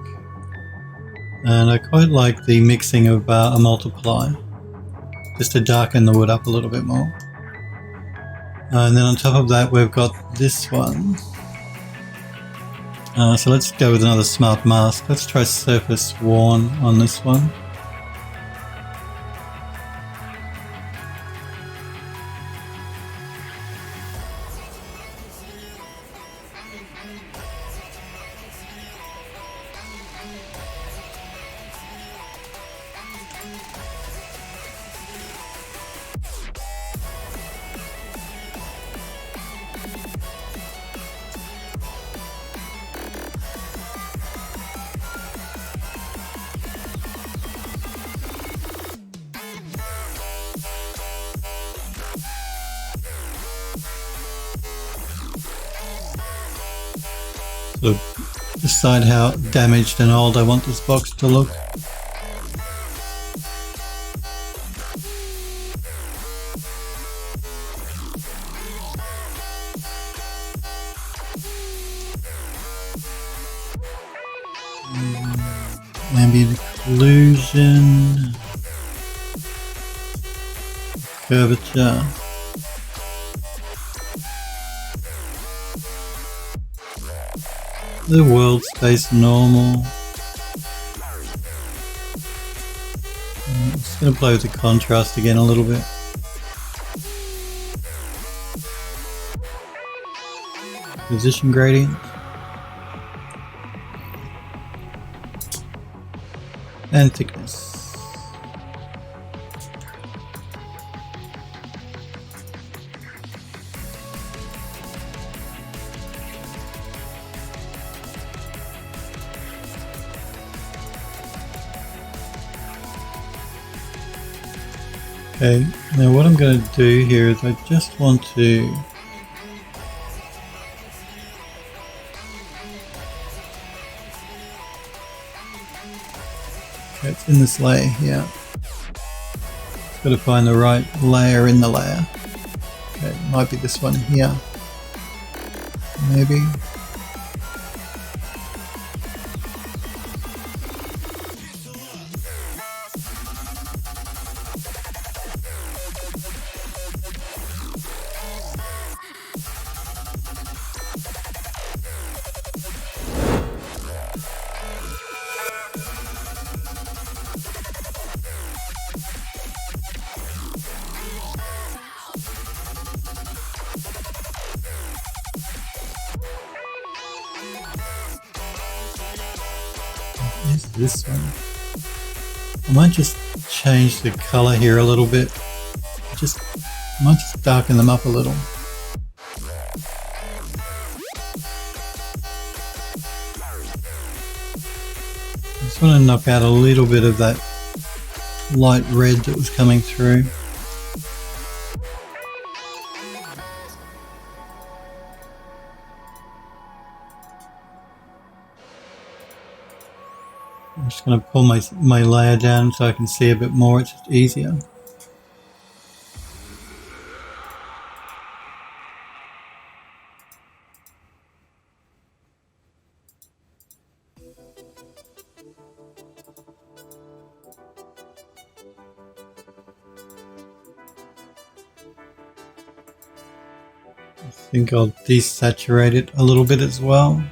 and I quite like the mixing of a multiply, just to darken the wood up a little bit more. And then on top of that we've got this one. So let's go with another smart mask. Let's try surface worn on this one. Sort of decide how damaged and old I want this box to look. Ambient occlusion, curvature. The world space normal. I'm just going to play with the contrast again a little bit. Position gradient. And thickness. Okay, now what I'm going to do here is I just want to it's in this layer here. Got to find the right layer in the layer. Okay, it might be this one here. Maybe. Where's this one? I might just change the color here a little bit. I might just darken them up a little. I just want to knock out a little bit of that light red that was coming through. I'm just going to pull my layer down so I can see a bit more. It's just easier. I think I'll desaturate it a little bit as well.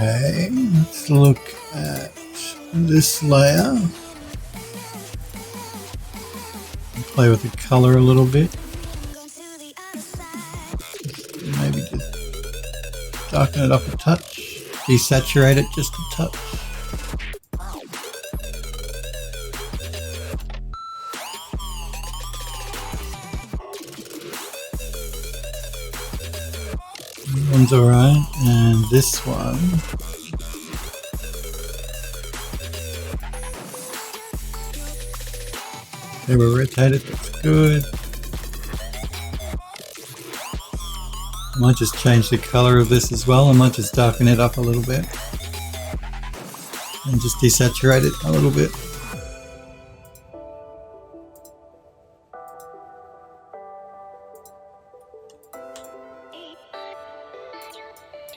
Okay, let's look at this layer. Play with the color a little bit. Maybe just darken it up a touch. Desaturate it just a touch. That one's alright, and this one. Okay, we'll rotate it, that's good. I might just change the color of this as well. I might just darken it up a little bit. And just desaturate it a little bit.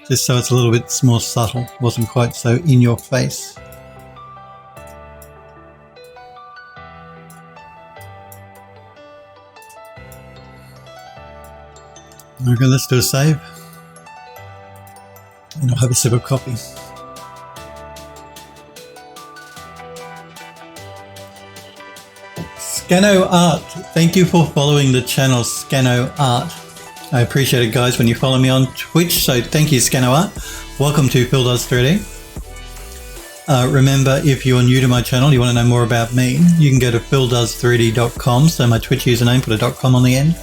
Just so it's a little bit more subtle, wasn't quite so in your face. Okay, let's do a save. And I'll have a sip of coffee. Scano Art, thank you for following the channel Scano Art. I appreciate it, guys, when you follow me on Twitch, so thank you, Scano Art. Welcome to Phil Does 3D. Remember, if you're new to my channel, you want to know more about me, you can go to phildoes3d.com, so my Twitch username, put a .com on the end.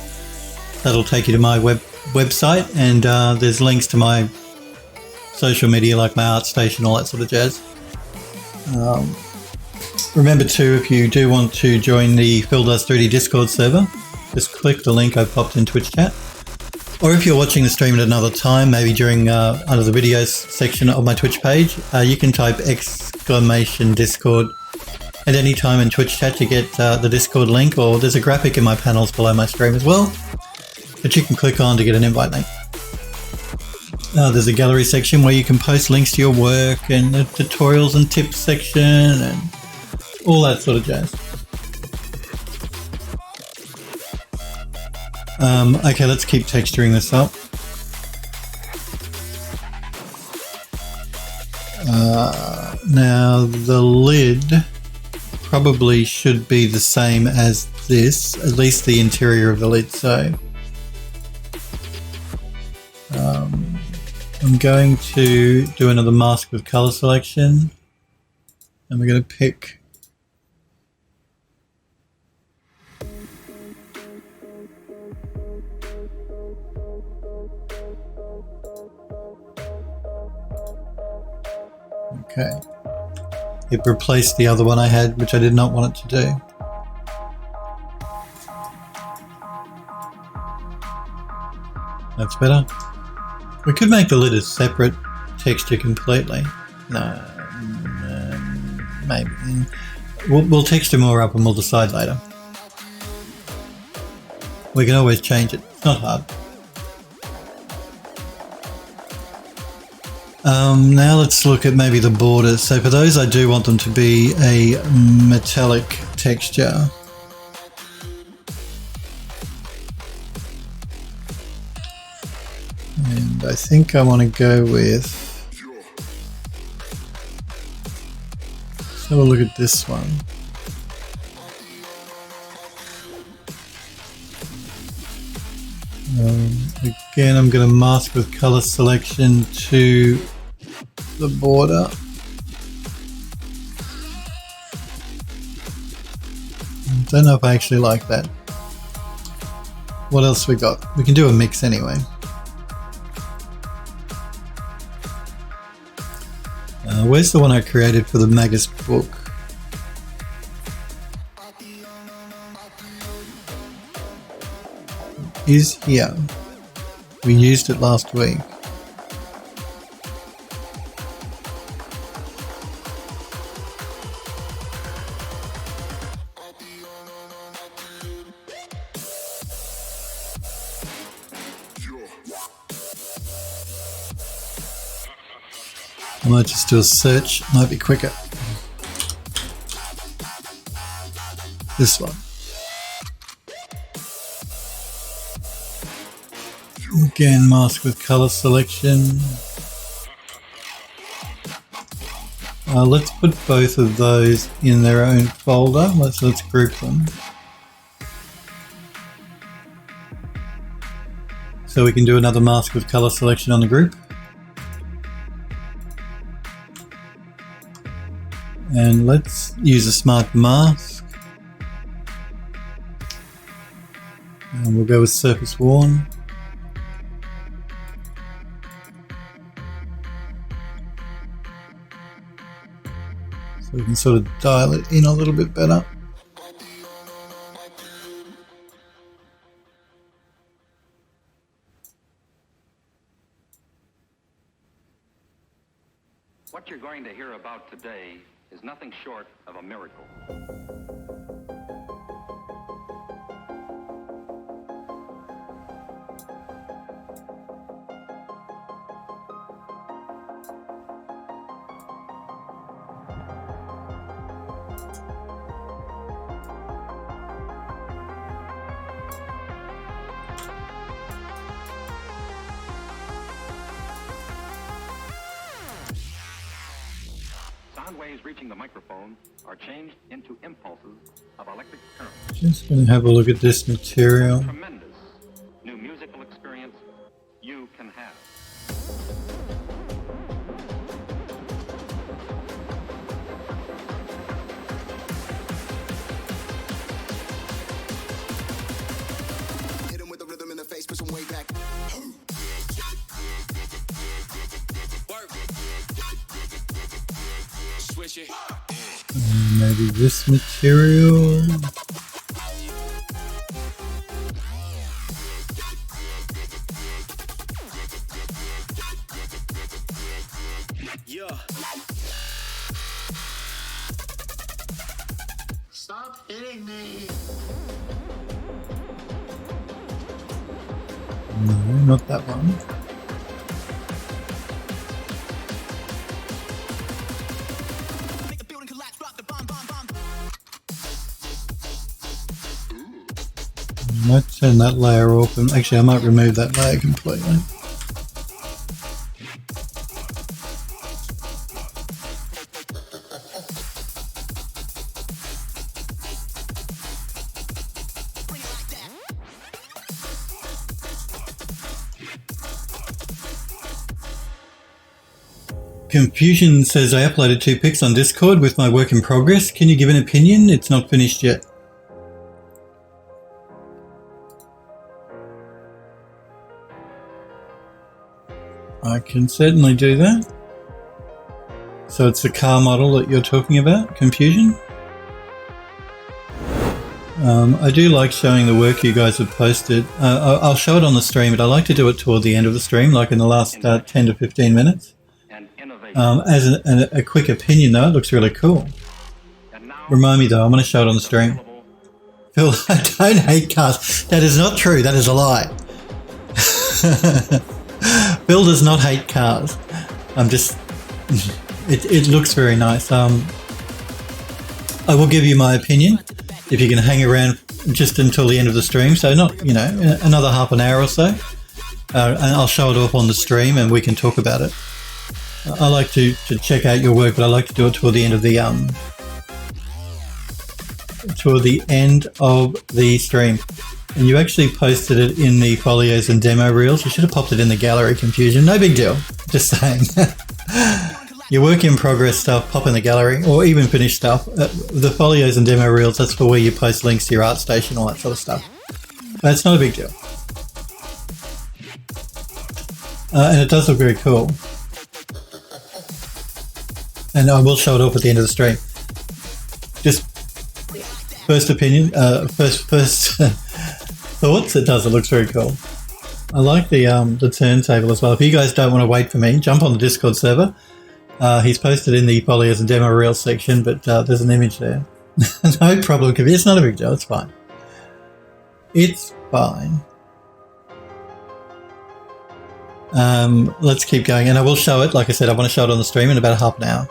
That'll take you to my website, and there's links to my social media like my art station, all that sort of jazz. Remember too, if you do want to join the Phil Does 3D Discord server, just click the link I popped in Twitch chat. Or if you're watching the stream at another time, maybe during under the videos section of my Twitch page, you can type !Discord at any time in Twitch chat to get the Discord link, or there's a graphic in my panels below my stream as well that you can click on to get an invite link. There's a gallery section where you can post links to your work, and the tutorials and tips section and all that sort of jazz. Okay, let's keep texturing this up. Now the lid probably should be the same as this, at least the interior of the lid. So I'm going to do another mask with color selection, and we're going to pick okay. It replaced the other one I had, which I did not want it to do. That's better. We could make the lid a separate texture completely. No, maybe. We'll texture more up and we'll decide later. We can always change it. It's not hard. Now let's look at maybe the borders. So for those, I do want them to be a metallic texture. And I think I want to go with... Let's have a look at this one. Again, I'm going to mask with color selection to the border. Don't know if I actually like that. What else we got? We can do a mix anyway. Where's the one I created for the Magus book? Is here. We used it last week. I might just do a search, might be quicker. This one. Again, mask with color selection. Let's put both of those in their own folder. Let's group them. So we can do another mask with color selection on the group. And let's use a smart mask. And we'll go with surface worn. So we can sort of dial it in a little bit better. What you're going to hear about today is nothing short of a miracle. Sound waves reaching the microphone are changed into impulses of electric current. Just going to have a look at this material. Tremendous new musical experience you can have. Hit him with the rhythm in the face, push him way back. Maybe this material. Yeah. Stop hitting me. No, not that one. I might turn that layer off, and actually I might remove that layer completely. Confusion says I uploaded 2 pics on Discord with my work in progress. Can you give an opinion? It's not finished yet. I can certainly do that. So it's the car model that you're talking about, Confusion? I do like showing the work you guys have posted. I'll show it on the stream, but I like to do it toward the end of the stream, like in the last 10 to 15 minutes. As a quick opinion though, it looks really cool. Remind me though, I'm going to show it on the stream. Phil, I don't hate cars. That is not true. That is a lie. Phil does not hate cars. I'm just... It looks very nice. I will give you my opinion if you can hang around just until the end of the stream. So not, you know, another half an hour or so. And I'll show it off on the stream and we can talk about it. I like to check out your work, but I like to do it toward the end of the stream. And you actually posted it in the folios and demo reels. You should have popped it in the gallery, confusion. No big deal. Just saying. Your work in progress stuff, pop in the gallery, or even finished stuff. The folios and demo reels, that's for where you post links to your ArtStation, all that sort of stuff. But it's not a big deal. And it does look very cool. And I will show it off at the end of the stream. Just first opinion, first thoughts. It looks very cool. I like the turntable as well. If you guys don't want to wait for me, jump on the Discord server. He's posted in the folios and demo reel section, but there's an image there. No problem. It's not a big deal. It's fine. It's fine. Let's keep going, and I will show it. Like I said, I want to show it on the stream in about half an hour.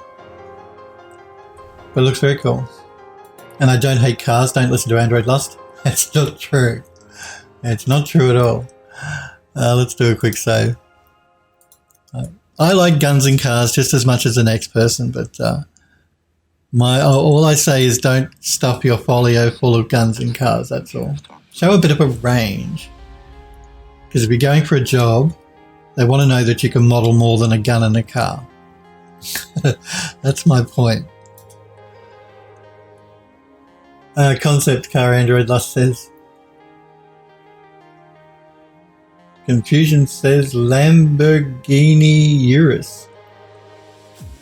But it looks very cool. And I don't hate cars. Don't listen to Android Lust. That's not true. It's not true at all. Let's do a quick save. I like guns and cars just as much as the next person, but all I say is don't stuff your folio full of guns and cars. That's all. Show a bit of a range, because if you're going for a job, they want to know that you can model more than a gun and a car. That's my point. Concept car, Android Lust says. Confusion says Lamborghini Urus.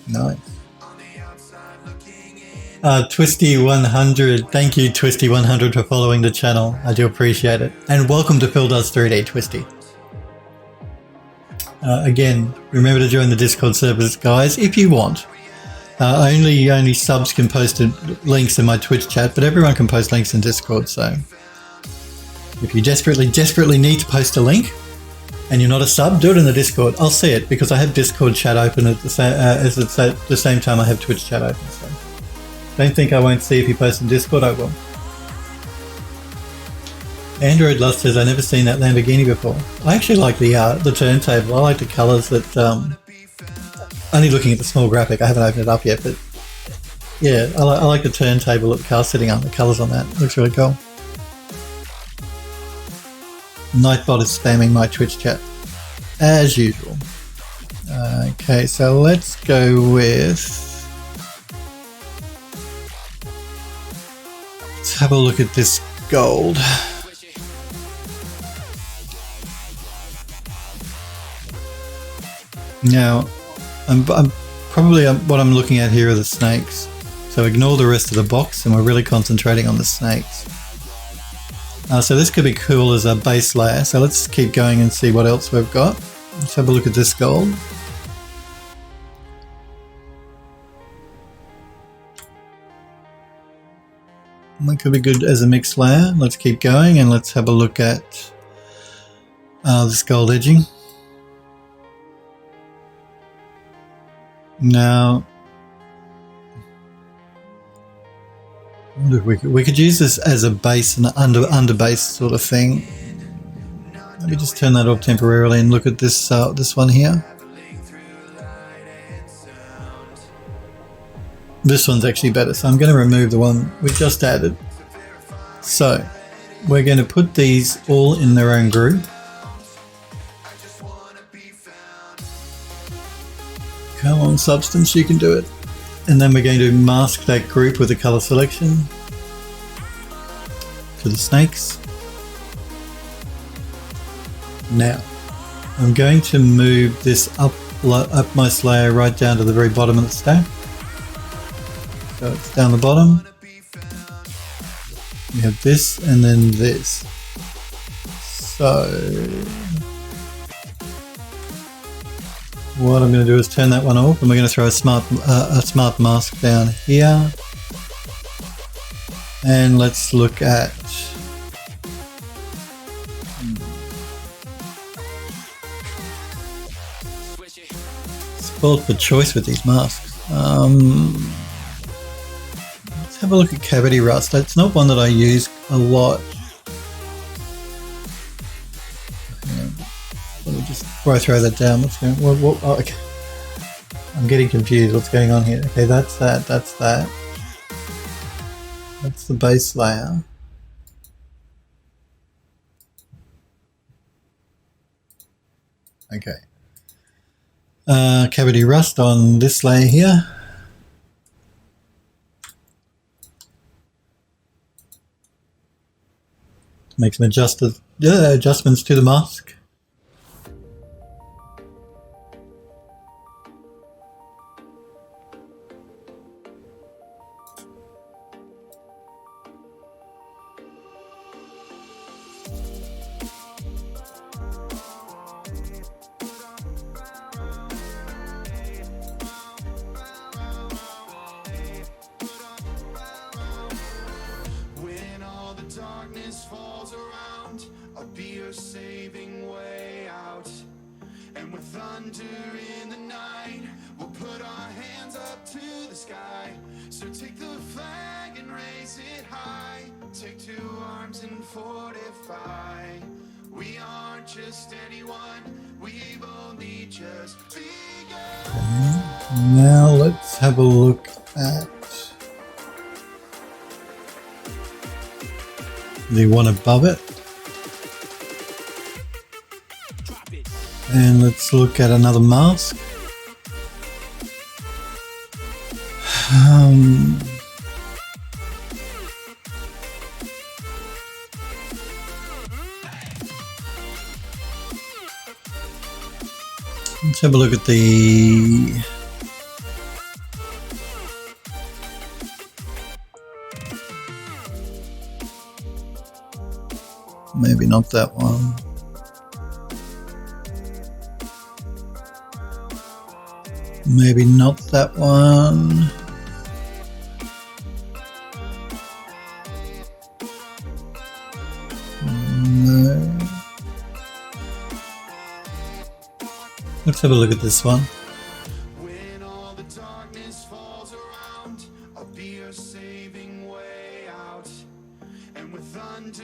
Nice. Twisty100. Thank you, Twisty100, for following the channel. I do appreciate it. And welcome to Phil Does 3D, Twisty. Again, remember to join the Discord servers, guys, if you want. Only subs can post links in my Twitch chat, but everyone can post links in Discord, so if you desperately need to post a link and you're not a sub, do it in the Discord. I'll see it because I have Discord chat open at the same time I have Twitch chat open, so don't think I won't see if you post in Discord. I will. Android Lust says, I've never seen that Lamborghini before. I actually like the turntable. I like the colours that... only looking at the small graphic, I haven't opened it up yet, but yeah, I like the turntable that the car's sitting on, the colours on that. It looks really cool. Nightbot is spamming my Twitch chat, as usual. Okay, so let's go with... Let's have a look at this gold. Now, I'm probably what I'm looking at here are the snakes. So ignore the rest of the box, and we're really concentrating on the snakes. So this could be cool as a base layer. So let's keep going and see what else we've got. Let's have a look at this gold. That could be good as a mixed layer. Let's keep going and let's have a look at this gold edging. Now, I wonder if we could use this as a base and under base sort of thing. Let me just turn that off temporarily and look at this this one here. This one's actually better, so I'm going to remove the one we just added. So we're going to put these all in their own group. Come on, Substance, you can do it. And then we're going to mask that group with a color selection to the snakes. Now, I'm going to move this up my layer right down to the very bottom of the stack. So it's down the bottom. We have this and then this. So what I'm going to do is turn that one off, and we're going to throw a smart mask down here. And let's look at spoiled for choice with these masks. Let's have a look at cavity rust. It's not one that I use a lot. Let me just before I throw that down. What's going? What, oh, okay. I'm getting confused. What's going on here? Okay, that's that. That's that. That's the base layer. Okay. Cavity rust on this layer here. Make some adjustments to the mask. Falls around, I'll be your saving way out. And with thunder in the night, we'll put our hands up to the sky. So take the flag and raise it high. Take two arms and fortify. We aren't just anyone, we've only just begun. Now let's have a look at the one above it. And let's look at another mask. Let's have a look at the maybe not that one. Maybe not that one. No. Let's have a look at this one. When all the darkness falls around, I'll be your saving way out. And with thunder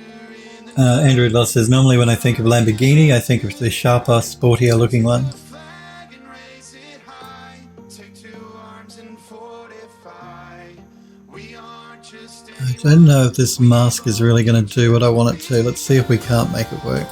in the Andrew Loss says, normally when I think of Lamborghini, I think of the sharper, sportier looking one. flag and raise it high. Take two arms and fortify. We aren't just I don't know if this mask is really going to do what I want it to. Let's see if we can't make it work.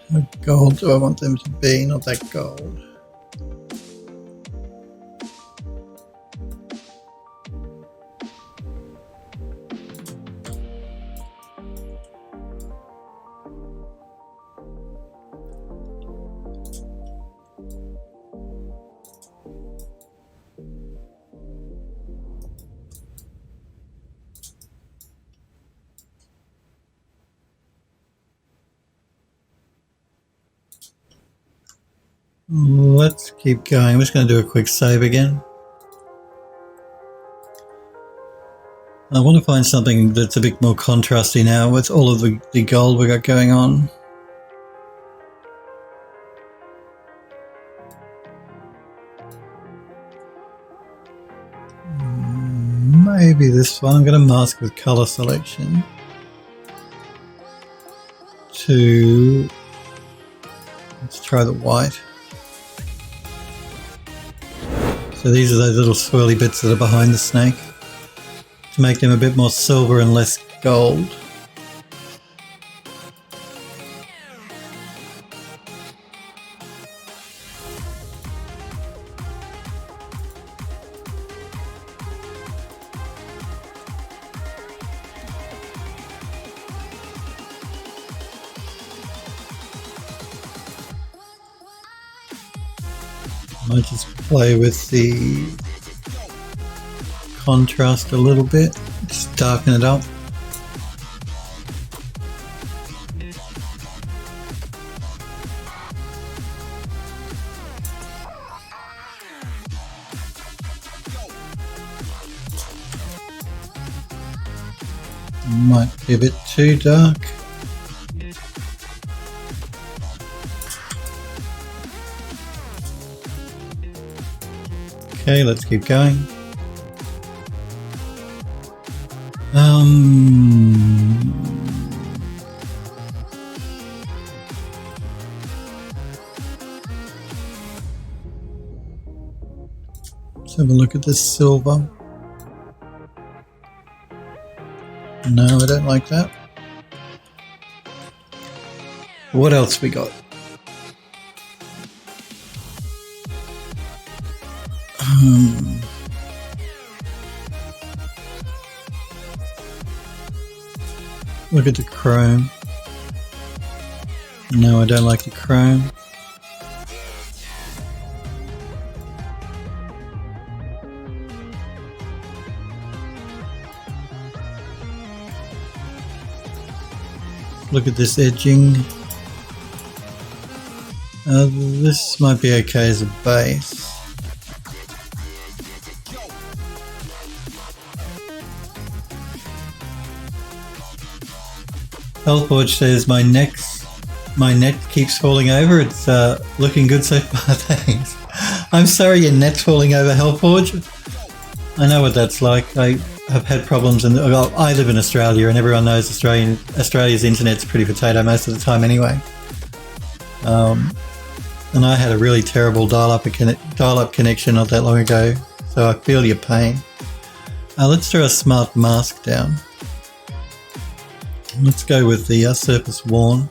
What gold do I want them to be? Not that gold. Let's keep going. I'm just going to do a quick save again. I want to find something that's a bit more contrasty now with all of the gold we got going on. Maybe this one. I'm going to mask with color selection to, let's try the white. So these are those little swirly bits that are behind the snake to make them a bit more silver and less gold. Might just play with the contrast a little bit, just darken it up. Might be a bit too dark. Okay, let's keep going. Let's have a look at this silver. No, I don't like that. What else we got? Look at the chrome. No, I don't like the chrome. Look at this edging. This might be okay as a base. Hellforge says my net keeps falling over. It's looking good so far. Thanks. I'm sorry your net's falling over, Hellforge. I know what that's like. I have had problems, and well, I live in Australia, and everyone knows Australia's internet's pretty potato most of the time anyway. And I had a really terrible dial-up connection not that long ago, so I feel your pain. Let's throw a smart mask down. Let's go with the surface worn.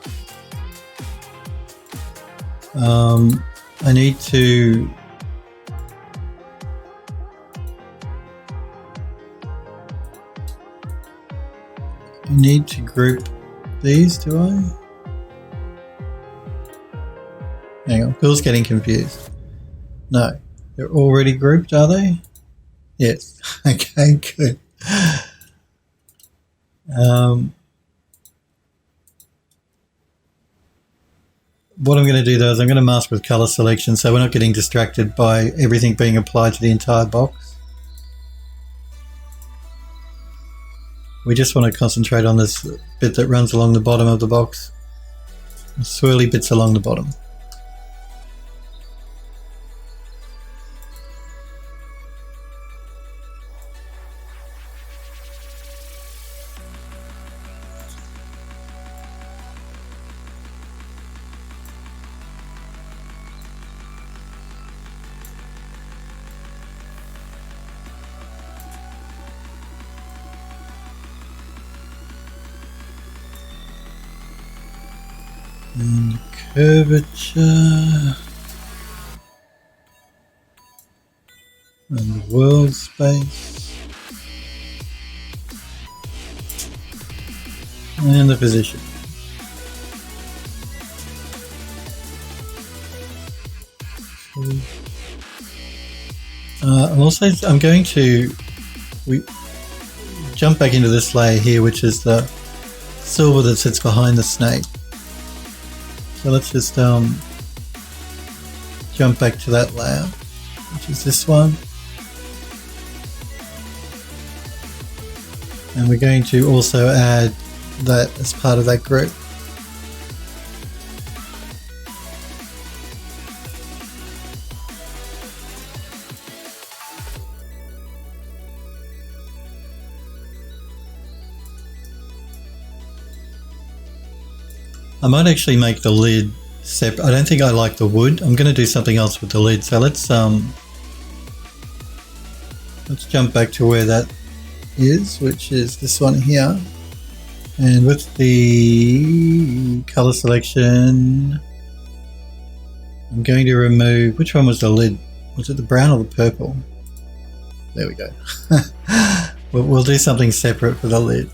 I need to group these, do I? Hang on, Bill's getting confused. No, they're already grouped, are they? Yes. Okay, good. What I'm going to do though is I'm going to mask with color selection so we're not getting distracted by everything being applied to the entire box. We just want to concentrate on this bit that runs along the bottom of the box. The swirly bits along the bottom. And curvature and the world space and the position. I'm going to jump back into this layer here, which is the silver that sits behind the snake. So let's just jump back to that layer, which is this one. And we're going to also add that as part of that group. I might actually make the lid separate. I don't think I like the wood. I'm going to do something else with the lid. So let's jump back to where that is, which is this one here. And with the color selection, I'm going to remove, which one was the lid? Was it the brown or the purple? There we go. We'll do something separate for the lid.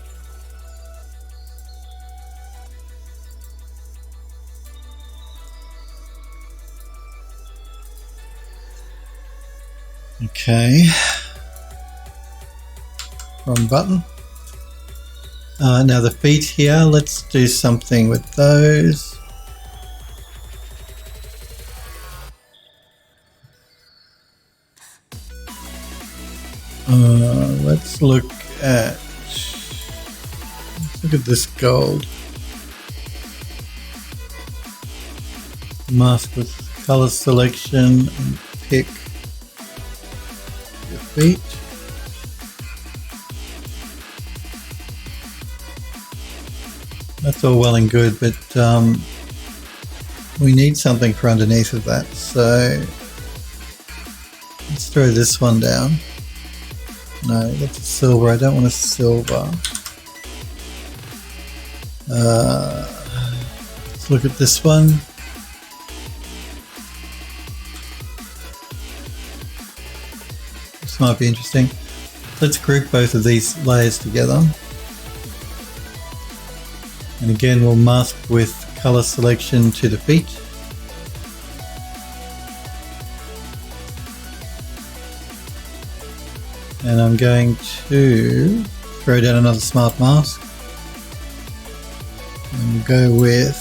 Okay. Wrong button. Now the feet here, let's do something with those. Let's look at this gold. Mask with color selection and pick the feet. That's all well and good, but we need something for underneath of that, so let's throw this one down. No, that's a silver. I don't want a silver. Let's look at this one. This might be interesting. Let's group both of these layers together. And again, we'll mask with color selection to the feet. And I'm going to throw down another smart mask. And we'll go with,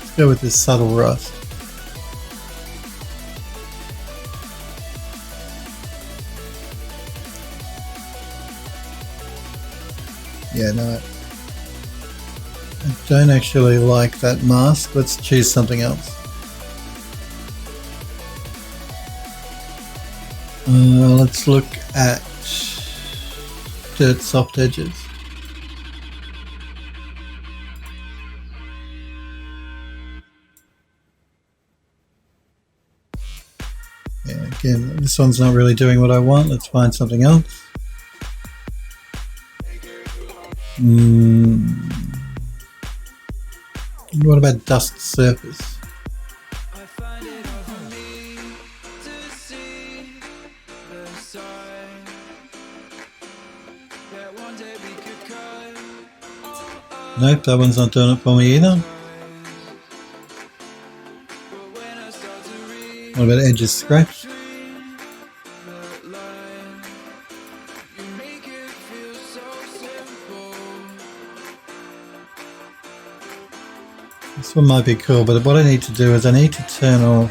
let's go with this subtle rust. Yeah, no, I don't actually like that mask. Let's choose something else. Let's look at dirt soft edges. Yeah, again, this one's not really doing what I want. Let's find something else. What about dust surface? Nope, that one's not doing it for me either. What about edges scratched? This one might be cool, but what I need to do is I need to turn off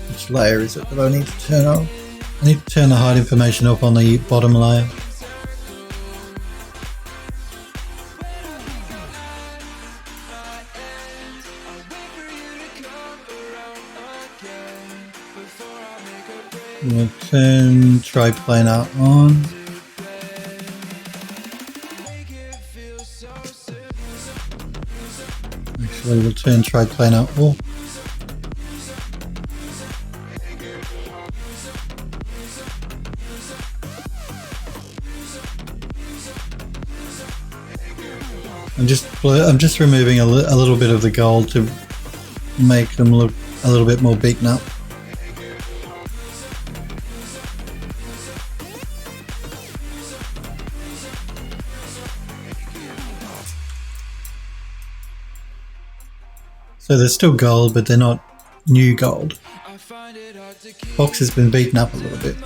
which layer is it that I need to turn off? I need to turn the hide information off on the bottom layer. We'll turn triplanar on. Actually, we'll turn triplanar off. I'm just removing a little bit of the gold to make them look a little bit more beaten up. So they're still gold, but they're not new gold. Box has been beaten up a little bit.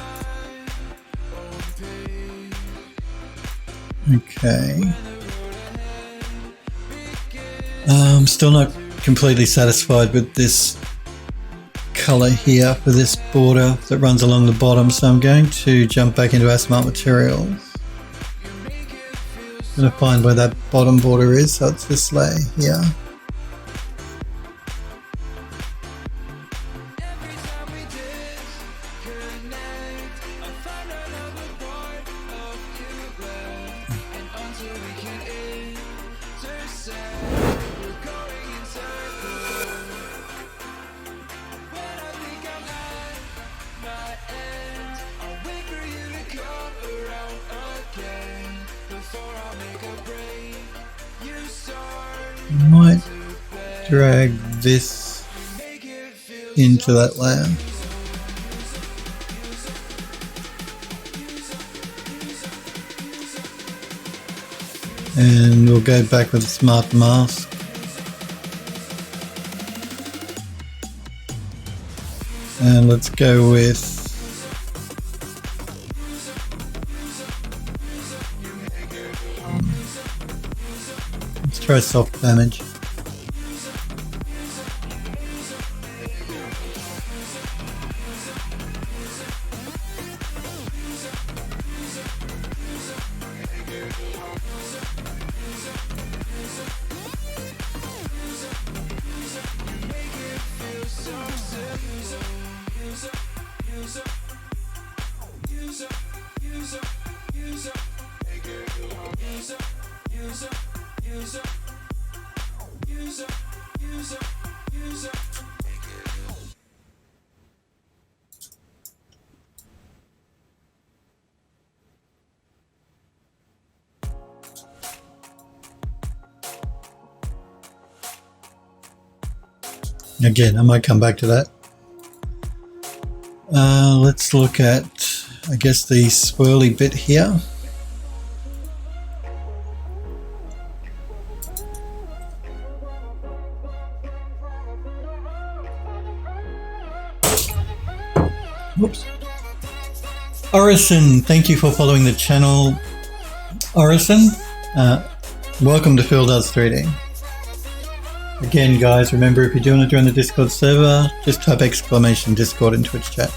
Okay. I'm still not completely satisfied with this color here for this border that runs along the bottom, so I'm going to jump back into our smart materials. I'm going to find where that bottom border is, so it's this layer here. I might drag this into that layer. And we'll go back with a smart mask. And let's go with... let's try soft damage. Again, I might come back to that. Let's look at, I guess, the swirly bit here. Whoops. Orison, thank you for following the channel. Orison, welcome to Phil Does 3D. Again, guys, remember, if you do want to join the Discord server, just type exclamation Discord in Twitch chat.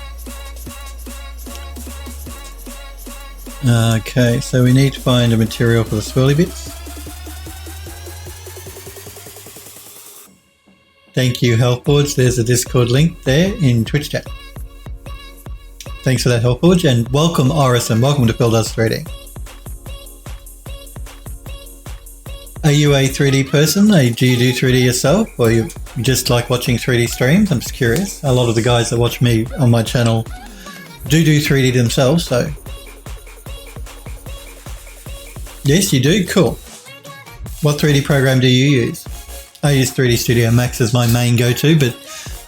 Okay, so we need to find a material for the swirly bits. Thank you, Healthforge. There's a Discord link there in Twitch chat. Thanks for that, Healthforge, and welcome, Orison. Welcome to Phil Does 3D. Are you a 3D person? Do you do 3D yourself, or you just like watching 3D streams? I'm just curious. A lot of the guys that watch me on my channel do 3D themselves, so... Yes, you do? Cool. What 3D program do you use? I use 3D Studio Max as my main go-to, but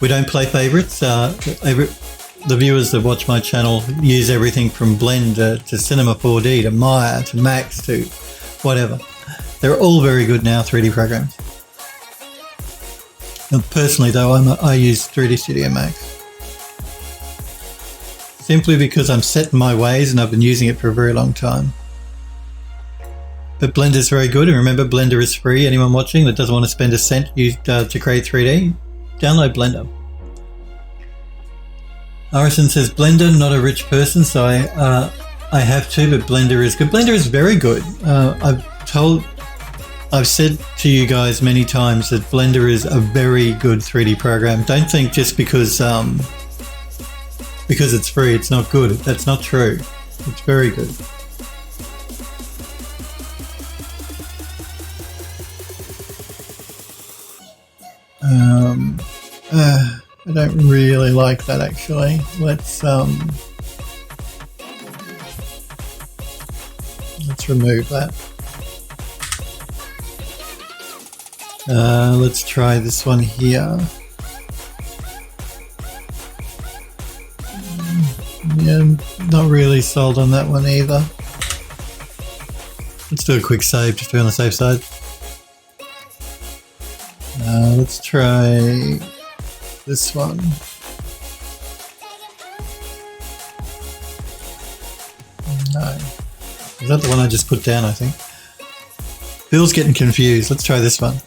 we don't play favorites. The viewers that watch my channel use everything from Blender to Cinema 4D to Maya to Max to whatever. They're all very good now, 3D programs. And personally though, I use 3D Studio Max. Simply because I'm set in my ways and I've been using it for a very long time. But Blender's very good, and remember, Blender is free. Anyone watching that doesn't want to spend a cent to create 3D, download Blender. Arison says, Blender, not a rich person, so I have to, but Blender is good. Blender is very good. I've said to you guys many times that Blender is a very good 3D program. Don't think just because it's free, it's not good. That's not true. It's very good. I don't really like that actually. Let's remove that. Let's try this one here. Yeah, not really sold on that one either. Let's do a quick save just to be on the safe side. Let's try this one. No. Is that the one I just put down, I think? Phil's getting confused. Let's try this one.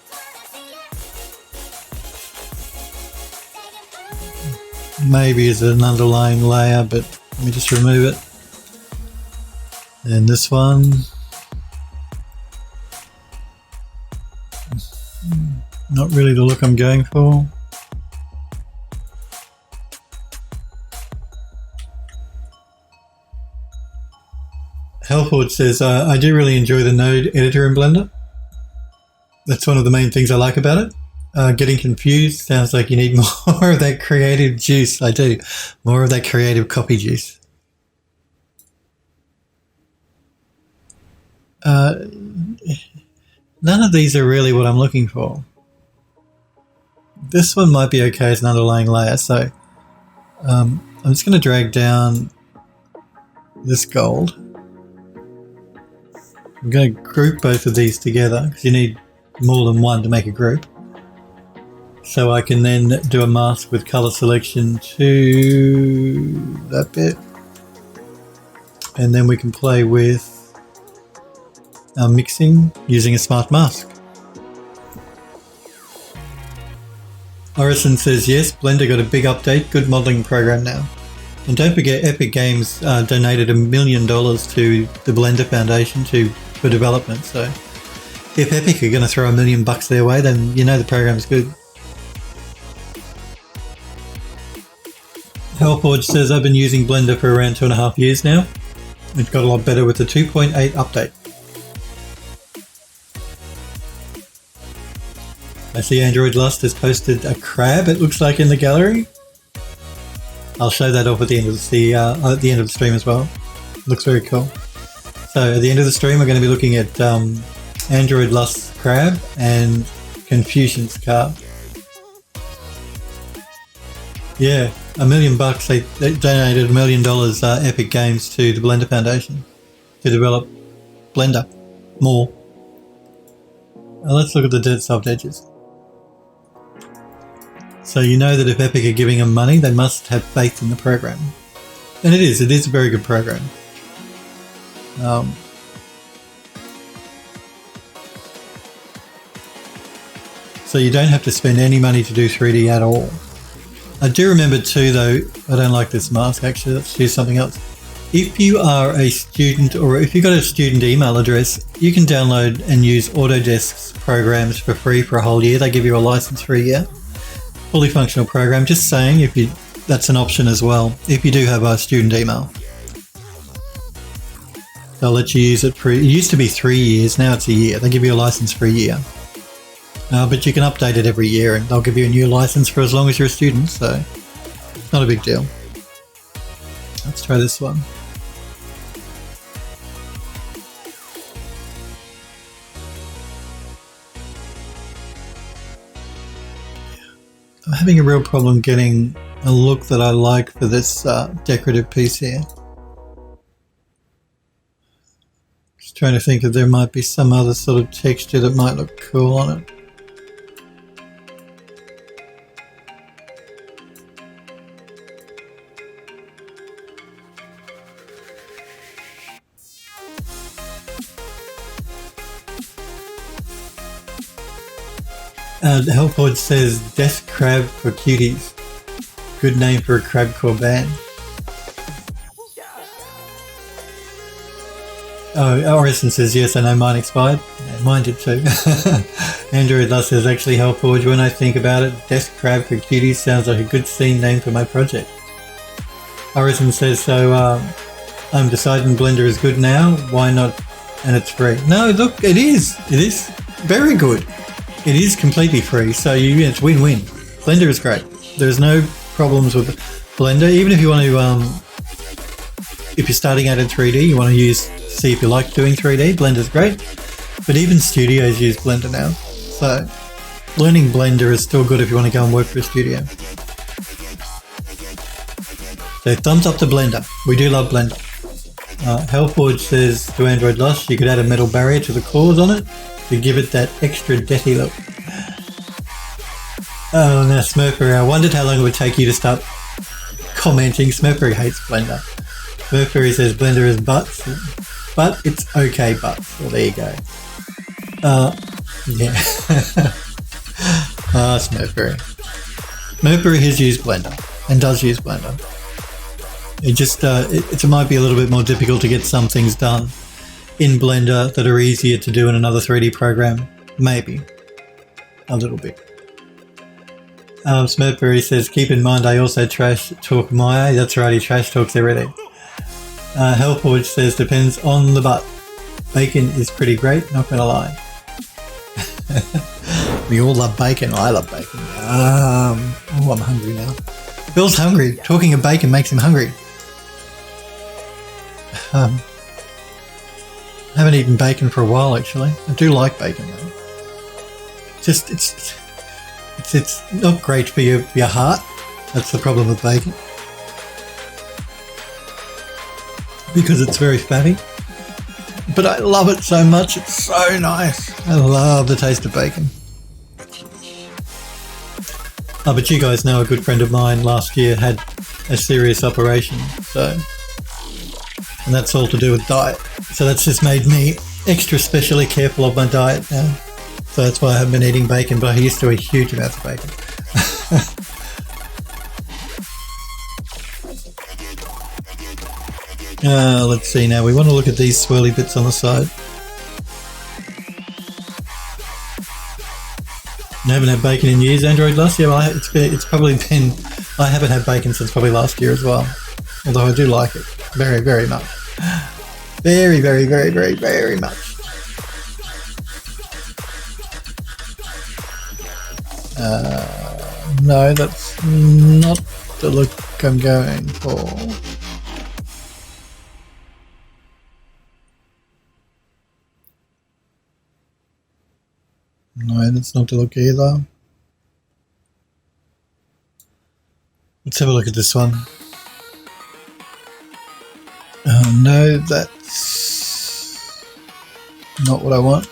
Maybe it's an underlying layer, but let me just remove it. And this one. Not really the look I'm going for. Hellforge says, I do really enjoy the node editor in Blender. That's one of the main things I like about it. Getting confused, sounds like you need more of that creative juice. I do. More of that creative copy juice. None of these are really what I'm looking for. This one might be okay as an underlying layer, so I'm just going to drag down this gold. I'm going to group both of these together because you need more than one to make a group. So I can then do a mask with color selection to that bit. And then we can play with our mixing using a smart mask. Orison says, yes, Blender got a big update, good modeling program now. And don't forget, Epic Games donated $1 million to the Blender Foundation for development. So if Epic are going to throw $1 million their way, then you know the program's good. Hellforge says, I've been using Blender for around 2.5 years now. It got a lot better with the 2.8 update. I see Android Lust has posted a crab, it looks like, in the gallery. I'll show that off at the end of the stream as well. Looks very cool. So at the end of the stream, we're going to be looking at Android Lust's crab and Confusion's car. Yeah, $1 million. They donated $1 million Epic Games to the Blender Foundation to develop Blender more. Now let's look at the dead soft edges. So you know that if Epic are giving them money, they must have faith in the program. And it is a very good program. So you don't have to spend any money to do 3D at all. I do remember too, though, I don't like this mask actually, let's do something else. If you are a student or if you've got a student email address, you can download and use Autodesk's programs for free for a whole year. They give you a license for a year. Fully functional program, just saying that's an option as well, if you do have a student email. They'll let you use it for, it used to be 3 years, now it's a year. They give you a license for a year. But you can update it every year and they'll give you a new license for as long as you're a student, so not a big deal. Let's try this one. I'm having a real problem getting a look that I like for this decorative piece here. Just trying to think if there might be some other sort of texture that might look cool on it. Hellforge says, Death Crab for Cuties. Good name for a crabcore band. Oh, Orison says, yes, I know mine expired. Yeah, mine did too. Android Lust says, actually, Hellforge, when I think about it, Death Crab for Cuties sounds like a good scene name for my project. Orison says, so I'm deciding Blender is good now. Why not? And it's free. No, look, it is. It is very good. It is completely free, so it's win-win. Blender is great. There's no problems with Blender. Even if you want to, if you're starting out in 3D, you want to see if you like doing 3D, Blender's great. But even studios use Blender now. So learning Blender is still good if you want to go and work for a studio. So thumbs up to Blender. We do love Blender. Hellforge says to Android Lust, you could add a metal barrier to the cores on it to give it that extra deathy look. Oh, now Smurfer, I wondered how long it would take you to start commenting. Smurfer hates Blender. Smurfer says Blender is butts, but it's okay butts. Well, there you go. Yeah. Smurfer. Smurfer has used Blender and does use Blender. It just, it might be a little bit more difficult to get some things done in Blender that are easier to do in another 3D program. Maybe. A little bit. Smurfberry says, keep in mind I also trash talk Maya. That's right, he trash talks everything. Hellforge says, depends on the butt. Bacon is pretty great, not gonna lie. We all love bacon. I love bacon. Oh, I'm hungry now. Bill's hungry. Talking of bacon makes him hungry. I haven't eaten bacon for a while, actually. I do like bacon, though. Just, it's not great for your heart. That's the problem with bacon. Because it's very fatty. But I love it so much. It's so nice. I love the taste of bacon. Oh, but you guys know a good friend of mine last year had a serious operation, so... And that's all to do with diet. So that's just made me extra specially careful of my diet now. So that's why I haven't been eating bacon, but I used to eat huge amounts of bacon. Let's see now. We want to look at these swirly bits on the side. I haven't had bacon in years. Android last year, it's probably been... I haven't had bacon since probably last year as well. Although I do like it very, very much. Very, very, very, very, very much. No, that's not the look I'm going for. No, that's not the look either. Let's have a look at this one. No, that's not what I want.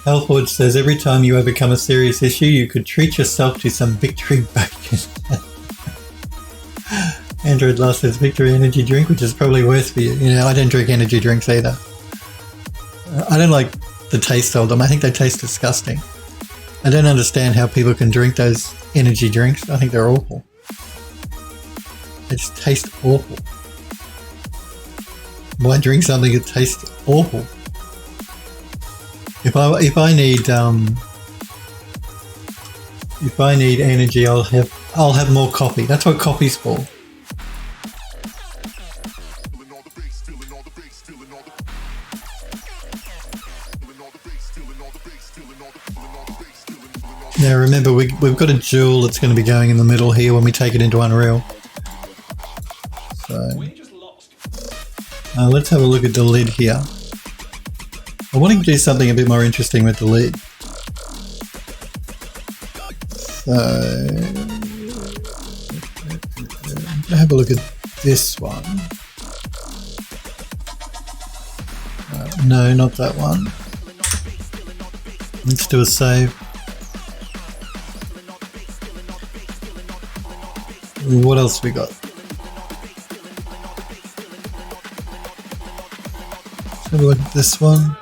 Healthwood says every time you overcome a serious issue, you could treat yourself to some victory bacon. Android Last says victory energy drink, which is probably worse for you. You know, I don't drink energy drinks either. I don't like the taste of them. I think they taste disgusting. I don't understand how people can drink those energy drinks. I think they're awful. They just taste awful. Why drink something that tastes awful? If I need energy, I'll have more coffee. That's what coffee's for. Now remember, we've got a jewel that's going to be going in the middle here when we take it into Unreal. So let's have a look at the lid here. I want to do something a bit more interesting with the lid. So have a look at this one. No, not that one. Let's do a save. What else we got? Let's have a look at this one.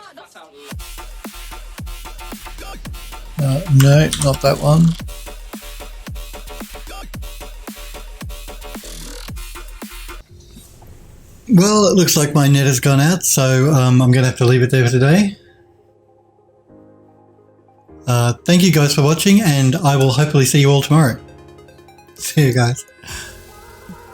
No, not that one. Well, it looks like my net has gone out, so I'm going to have to leave it there for today. Thank you guys for watching, and I will hopefully see you all tomorrow. See you guys.